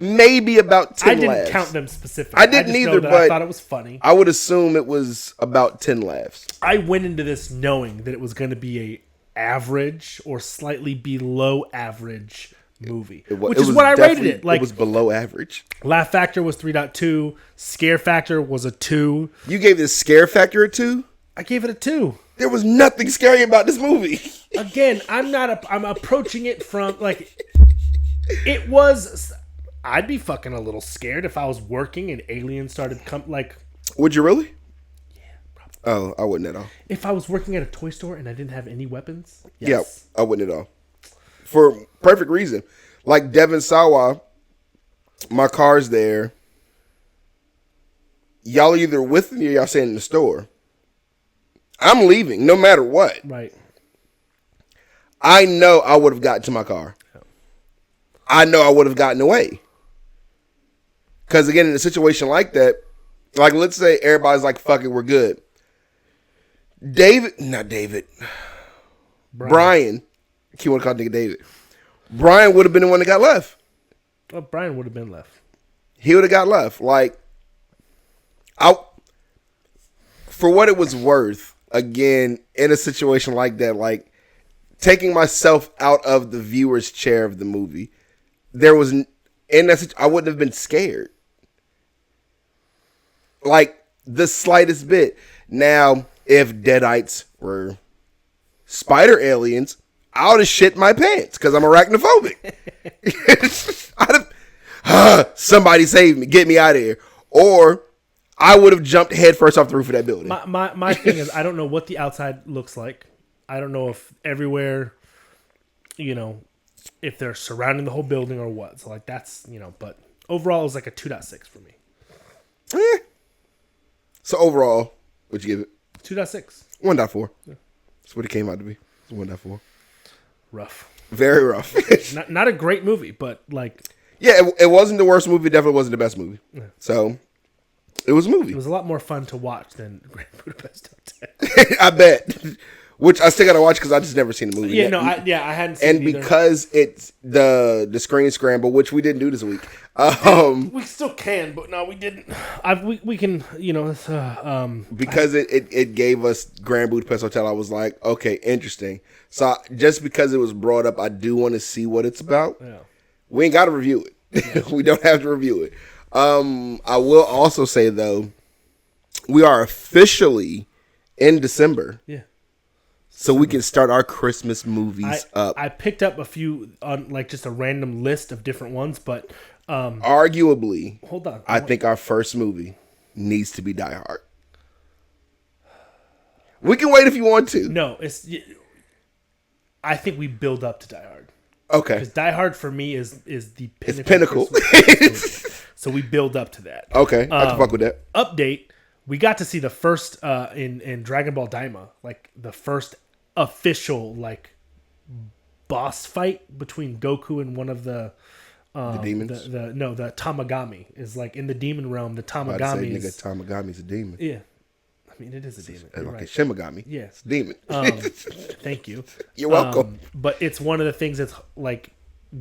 Maybe about 10 laughs. I didn't count them specifically. I didn't either, but I thought it was funny. I would assume it was about 10 laughs. I went into this knowing that it was going to be a average or slightly below average movie, which is what I rated it. Like, it was below average. Laugh factor was 3.2. Scare factor was a 2. You gave the scare factor a 2? I gave it a 2. There was nothing scary about this movie. Again, I'm approaching it from, like, it was. I'd be fucking a little scared if I was working and aliens started Would you really? Yeah, probably. Oh, I wouldn't at all. If I was working at a toy store and I didn't have any weapons, yes. Yeah, I wouldn't at all. For perfect reason. Like Devon, Sawa, my car's there. Y'all are either with me or y'all staying in the store. I'm leaving no matter what. Right. I know I would have gotten to my car. I know I would have gotten away. Because, again, in a situation like that, like, let's say everybody's like, fuck it, we're good. Brian. I keep want to call nigga David. Brian would have been the one that got left. Well, Brian would have been left. He would have got left. Like, for what it was worth, again, in a situation like that, like, taking myself out of the viewer's chair of the movie, I wouldn't have been scared. Like, the slightest bit. Now, if Deadites were spider aliens, I would have shit my pants because I'm arachnophobic. Somebody save me. Get me out of here. Or I would have jumped headfirst off the roof of that building. My thing is, I don't know what the outside looks like. I don't know if everywhere, if they're surrounding the whole building or what. So, like, that's, but. overall, it was like a 2.6 for me. So overall, what'd you give it? 2.6. 1.4. Yeah. That's what it came out to be. It's 1.4. Rough. Very rough. not a great movie, but like... Yeah, it wasn't the worst movie. It definitely wasn't the best movie. Yeah. So, it was a movie. It was a lot more fun to watch than Grand Budapest Hotel. I bet. Which I still got to watch because I just never seen the movie Yeah, yet. I hadn't seen it. And because it's the screen scramble, which we didn't do this week. We still can, but no, we didn't. We can, because it gave us Grand Budapest Hotel, I was like, okay, interesting. So, just because it was brought up, I do want to see what it's about. Yeah. We ain't got to review it. Yeah. We don't have to review it. I will also say, though, we are officially in December. Yeah. So we can start our Christmas movies up. I picked up a few on like just a random list of different ones, but... arguably, hold on. I think our first movie needs to be Die Hard. We can wait if you want to. No, I think we build up to Die Hard. Okay. Because Die Hard for me is the pinnacle. So we build up to that. Okay, I can fuck with that. Update: we got to see the first in Dragon Ball Daima, like the first official like boss fight between Goku and one of the demons. The Tamagami is like in the demon realm. The Tamagami. Nigga, Tamagami's a demon. Yeah. I mean, it is a demon. Like right. a Shimagami. Yeah. It's a demon. Thank you. You're welcome. But it's one of the things that's like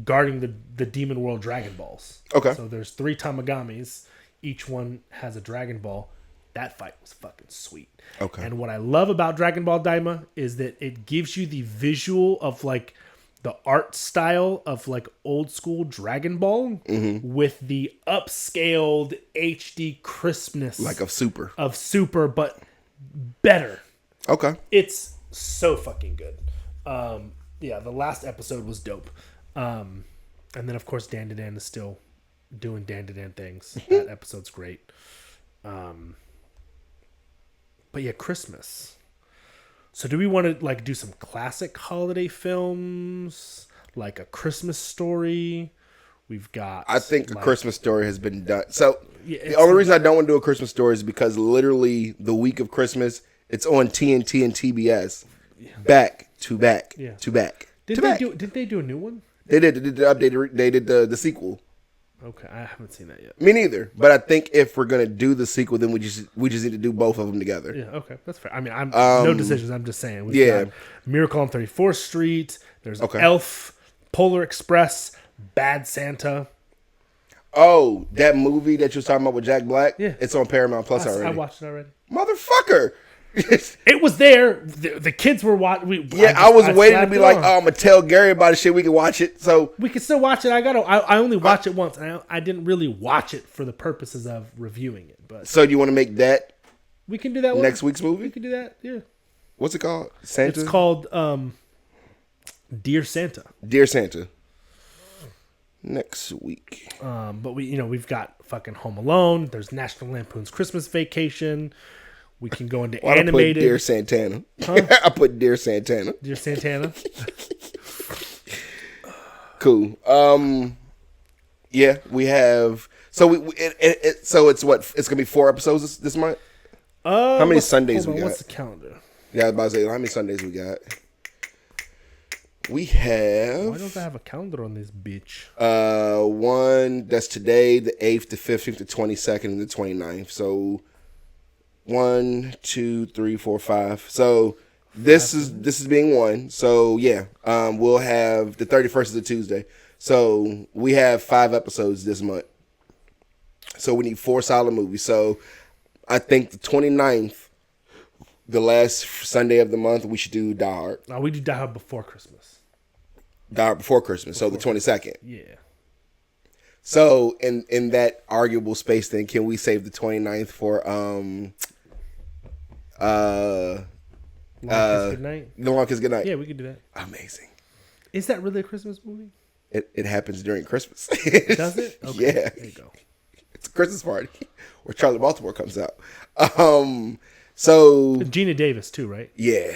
guarding the demon world Dragon Balls. Okay. So there's 3 Tamagamis. Each one has a Dragon Ball. That fight was fucking sweet. Okay. And what I love about Dragon Ball Daima is that it gives you the visual of like the art style of like old school Dragon Ball with the upscaled HD crispness. Like of Super. Of Super, but better. Okay. It's so fucking good. Yeah, the last episode was dope. And then, of course, Dan Dan is still doing Dan Dan things. That episode's great. But yeah, Christmas. So do we want to like do some classic holiday films? Like A Christmas Story? We've got... I think A Christmas Story has been done. So yeah, the only reason I don't want to do A Christmas Story is because literally the week of Christmas, it's on TNT and TBS. Back to back to back. Did they do a new one? They did the update. They did the sequel. Okay, I haven't seen that yet. Me neither. But I think if we're gonna do the sequel, then we just need to do both of them together. Yeah, okay, that's fair. I mean, I'm no decisions. I'm just saying. We've got Miracle on 34th Street. There's Elf, Polar Express, Bad Santa. Oh, that movie that you was talking about with Jack Black? Yeah, it's on Paramount Plus already. I watched it already. Motherfucker. It was there. The kids were watching. I was waiting to be like, oh, I'm gonna tell Gary about it. Shit, we can watch it. So we can still watch it. I only watched it once, and I didn't really watch it for the purposes of reviewing it. But so do you want to make that? We can do that next week's movie. We can do that. Yeah. What's it called? Santa. It's called Dear Santa. Dear Santa. Next week. But we've got fucking Home Alone. There's National Lampoon's Christmas Vacation. We can go into animated. I put Dear Santana. Huh? I put Dear Santana. Dear Santana. Cool. Yeah, we have. So so it's what? It's gonna be 4 episodes this month. How many Sundays we got? What's the calendar? Yeah, I was about to say how many Sundays we got. We have. Why don't I have a calendar on this bitch? One that's today, the 8th, the 15th, the 22nd, and the 29th. So 1, 2, 3, 4, 5. So this is being one. So yeah, we'll have the 31st is a Tuesday. So we have 5 episodes this month. So we need 4 solid movies. So I think the 29th, the last Sunday of the month, we should do Die Hard. No, we do Die Hard before Christmas. Die Hard before Christmas. So the 22nd. Yeah. So in that arguable space, then can we save the 29th for Long Kiss Goodnight? The Long Kiss Goodnight. Yeah, we could do that. Amazing. Is that really a Christmas movie? It happens during Christmas. Does it? Okay. Yeah. There you go. It's a Christmas party where Charlie Baltimore comes out. So Gina Davis too, right? Yeah.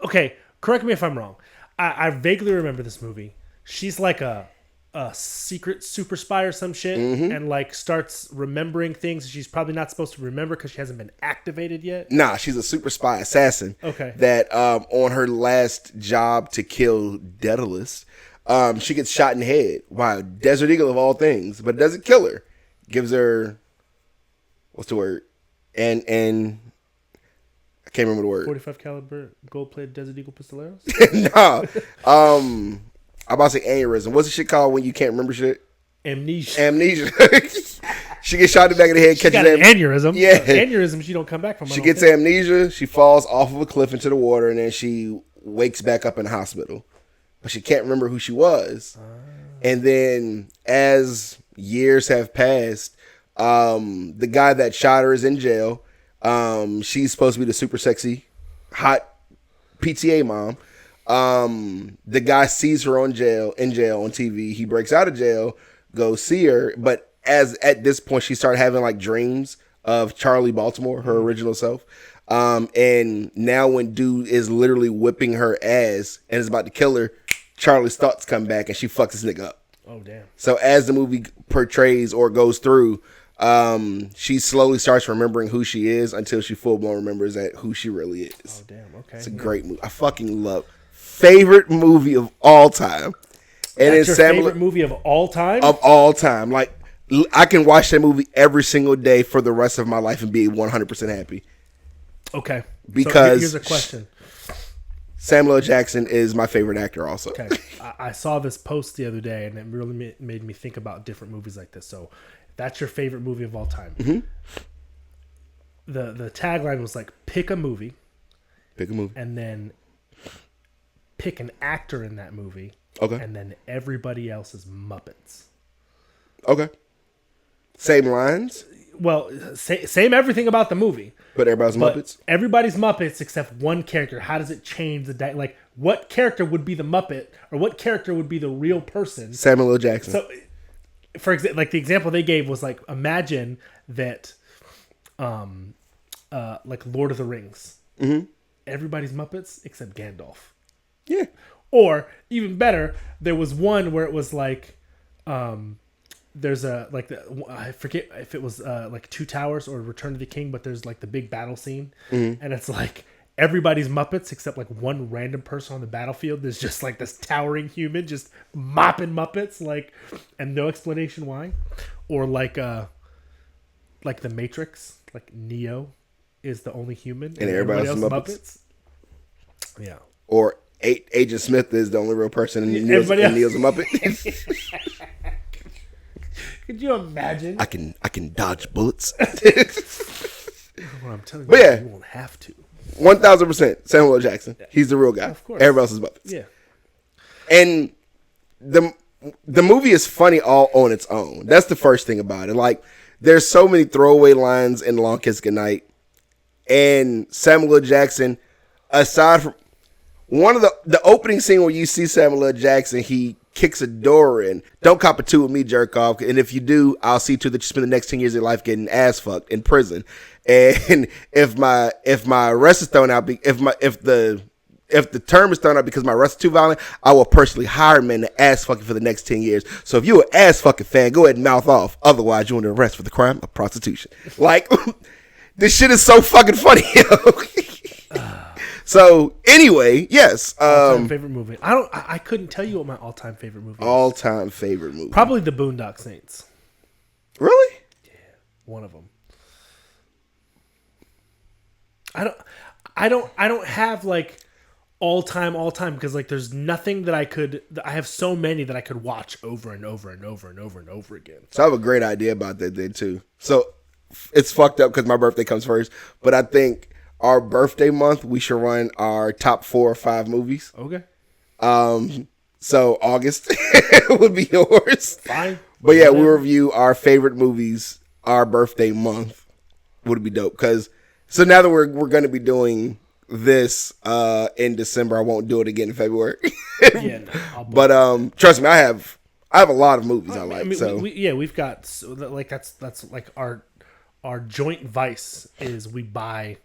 Okay. Correct me if I'm wrong. I vaguely remember this movie. She's like a a secret super spy or some shit, and like starts remembering things she's probably not supposed to remember because she hasn't been activated yet. Nah, she's a super spy assassin. Okay. That on her last job to kill Daedalus, she gets shot in the head by a Desert Eagle of all things, but it doesn't kill her. Gives her, what's the word? And I can't remember the word. 45 caliber gold-plated Desert Eagle pistoleros? Nah. I'm about to say aneurysm. What's the shit called when you can't remember shit? Amnesia. She gets shot in the back of the head, She got an aneurysm. Yeah. Aneurysms you don't come back from. She gets amnesia. She falls off of a cliff into the water, and then she wakes back up in the hospital. But she can't remember who she was. And then as years have passed, the guy that shot her is in jail. She's supposed to be the super sexy, hot PTA mom. The guy sees her in jail on TV. He breaks out of jail, goes see her, but at this point she started having like dreams of Charlie Baltimore, her original self. And now when dude is literally whipping her ass and is about to kill her, Charlie's thoughts come back and she fucks this nigga up. Oh damn. So as the movie portrays or goes through, she slowly starts remembering who she is until she full blown remembers that who she really is. Oh damn. Okay. It's a great movie. I fucking love. Favorite movie of all time. And That's your favorite movie of all time? Of all time. Like, I can watch that movie every single day for the rest of my life and be 100% happy. Okay. Because so here's a question. Samuel L. Jackson is my favorite actor also. Okay. I saw this post the other day and it really made me think about different movies like this. So that's your favorite movie of all time. Mm-hmm. The tagline was like, pick a movie. Pick a movie. And then pick an actor in that movie. Okay. And then everybody else is Muppets. Okay. Same lines? Well, same everything about the movie. But everybody's Muppets? Everybody's Muppets except one character. How does it change like, what character would be the Muppet or what character would be the real person? Samuel L. Jackson. So, for example, like the example they gave was like, imagine that, like Lord of the Rings. Mm-hmm. Everybody's Muppets except Gandalf. Yeah. Or even better, there was one where it was like, there's a like I forget if it was like Two Towers or Return of the King, but there's like the big battle scene, and it's like everybody's Muppets except like one random person on the battlefield. There's just like this towering human just mopping Muppets, like, and no explanation why. Or like the Matrix, like Neo is the only human and everybody else is Muppets. Yeah. Or Agent Smith is the only real person and Neil's a Muppet. Could you imagine? I can dodge bullets. Well, I'm telling you, But yeah. you won't have to. 1000% Samuel L. Jackson. He's the real guy. Of course. Everybody else is Muppets. Yeah. And the movie is funny all on its own. That's the first thing about it. Like, there's so many throwaway lines in Long Kiss Goodnight. And Samuel L. Jackson, aside from one of the opening scene where you see Samuel L. Jackson, he kicks a door in. Don't cop a two with me, jerk off. And if you do, I'll see to that you spend the next 10 years of your life getting ass fucked in prison. And if my arrest is thrown out, if the term is thrown out because my arrest is too violent, I will personally hire men to ass fucking for the next 10 years. So if you're an ass fucking fan, go ahead and mouth off. Otherwise, you're under arrest for the crime of prostitution. Like, this shit is so fucking funny. So anyway, yes. All-time favorite movie. I couldn't tell you what my all-time favorite movie is. All-time favorite movie. Probably The Boondock Saints. Really? Yeah, one of them. I don't have like all-time because like there's nothing that I have so many that I could watch over and over and over and over and over again. So I have a great idea about that then too. So it's fucked up because my birthday comes first, but I think our birthday month, we should run our top 4 or 5 movies. Okay. So August would be yours. Fine. But yeah, we'll review our favorite movies. Our birthday month would be dope. So now that we're going to be doing this in December, I won't do it again in February. Yeah. No, but trust me, I have a lot of movies I like. I mean, so we've got like that's like our joint vice is we buy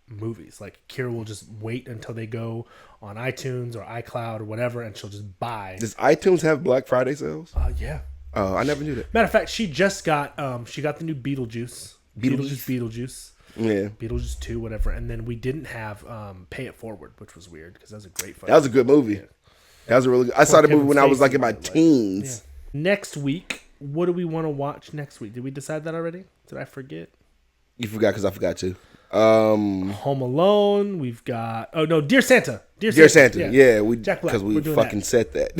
movies. Like Kira will just wait until they go on iTunes or iCloud or whatever, and she'll just buy. Does iTunes have Black Friday sales? Yeah. Oh, I never knew that. Matter of fact, she just got the new Beetlejuice. Beetlejuice. Yeah. Beetlejuice 2, whatever. And then we didn't have Pay It Forward, which was weird because that was a great fight. That was a good movie. Yeah. That was a really good. I saw the movie when I was like in my teens. Yeah. Next week, what do we want to watch next week? Did we decide that already? Did I forget? You forgot because I forgot to. Home Alone. We've got Dear Santa. Dear Santa. Yeah, Jack Black. Because we fucking said that.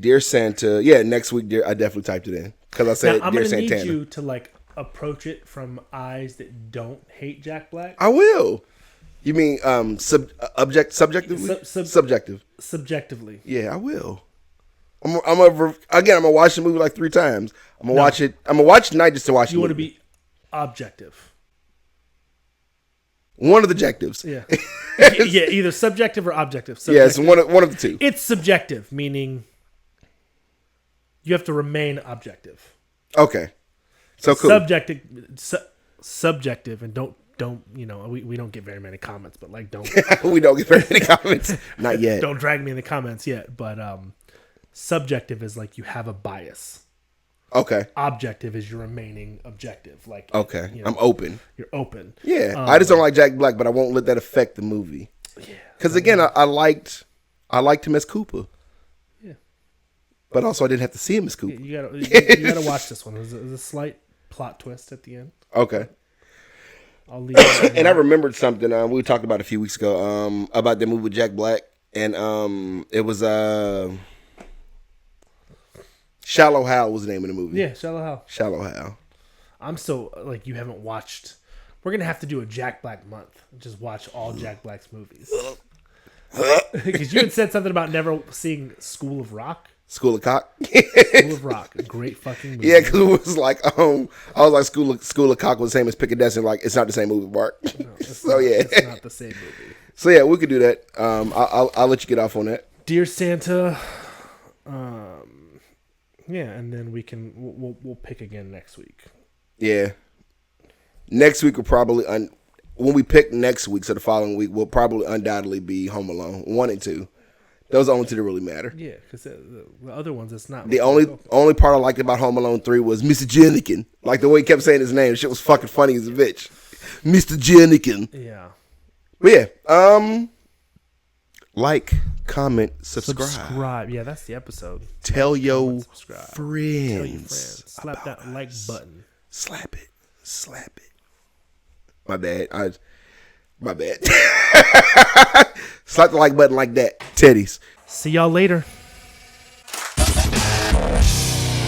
Dear Santa. Yeah, next week. I definitely typed it in because I said I'm Dear gonna Santana. need you to like approach it from eyes that don't hate Jack Black. I will. You mean subjectively? Subjective. Subjectively. Yeah, I will. I'm gonna watch the movie like 3 times. I'm gonna watch it. I'm gonna watch tonight just to watch it. You want to be objective. One of the objectives. Yeah. Yeah, either subjective or objective. Yes, yeah, one of the two. It's subjective, meaning you have to remain objective. Okay. So cool. Subjective, and don't we don't get very many comments, but like don't we don't get very many comments. Not yet. Don't drag me in the comments yet, but subjective is like you have a bias. Okay. Objective is you're remaining objective. Like okay, I'm open. You're open. Yeah, I just don't like Jack Black, but I won't let that affect the movie. Yeah. Because again, I liked him as Cooper. Yeah. But also, I didn't have to see him as Cooper. You gotta watch this one. There's a slight plot twist at the end. Okay. I'll leave it and I remembered something we talked about a few weeks ago about the movie with Jack Black, and it was Shallow Hal was the name of the movie. Yeah, Shallow Hal. Shallow Hal. I'm still like you haven't watched. We're gonna have to do a Jack Black month. Just watch all Jack Black's movies. Because you had said something about never seeing School of Rock. School of Cock. School of Rock, a great fucking movie. Yeah, because it was like I was like School of Cock was the same as Pick a Destiny. Like it's not the same movie, Mark. No, it's not the same movie. So yeah, we could do that. I'll let you get off on that. Dear Santa. Yeah, and then we'll pick again next week. Yeah, next week will probably when we pick next week, so the following week will probably undoubtedly be Home Alone 1 and 2. Those are the only two that really matter. Yeah, because the other ones, it's not. The only part I liked about Home Alone 3 was Mr. Jernigan. Like the way he kept saying his name, shit was fucking funny as a bitch. Mr. Jernigan. Yeah. But yeah, like, comment, subscribe. Yeah, that's the episode. Tell your friends. Tell your friends. Slap that like button. Slap it. My bad. Slap the like button like that. Teddies. See y'all later.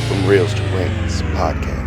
From Reels to Rants podcast.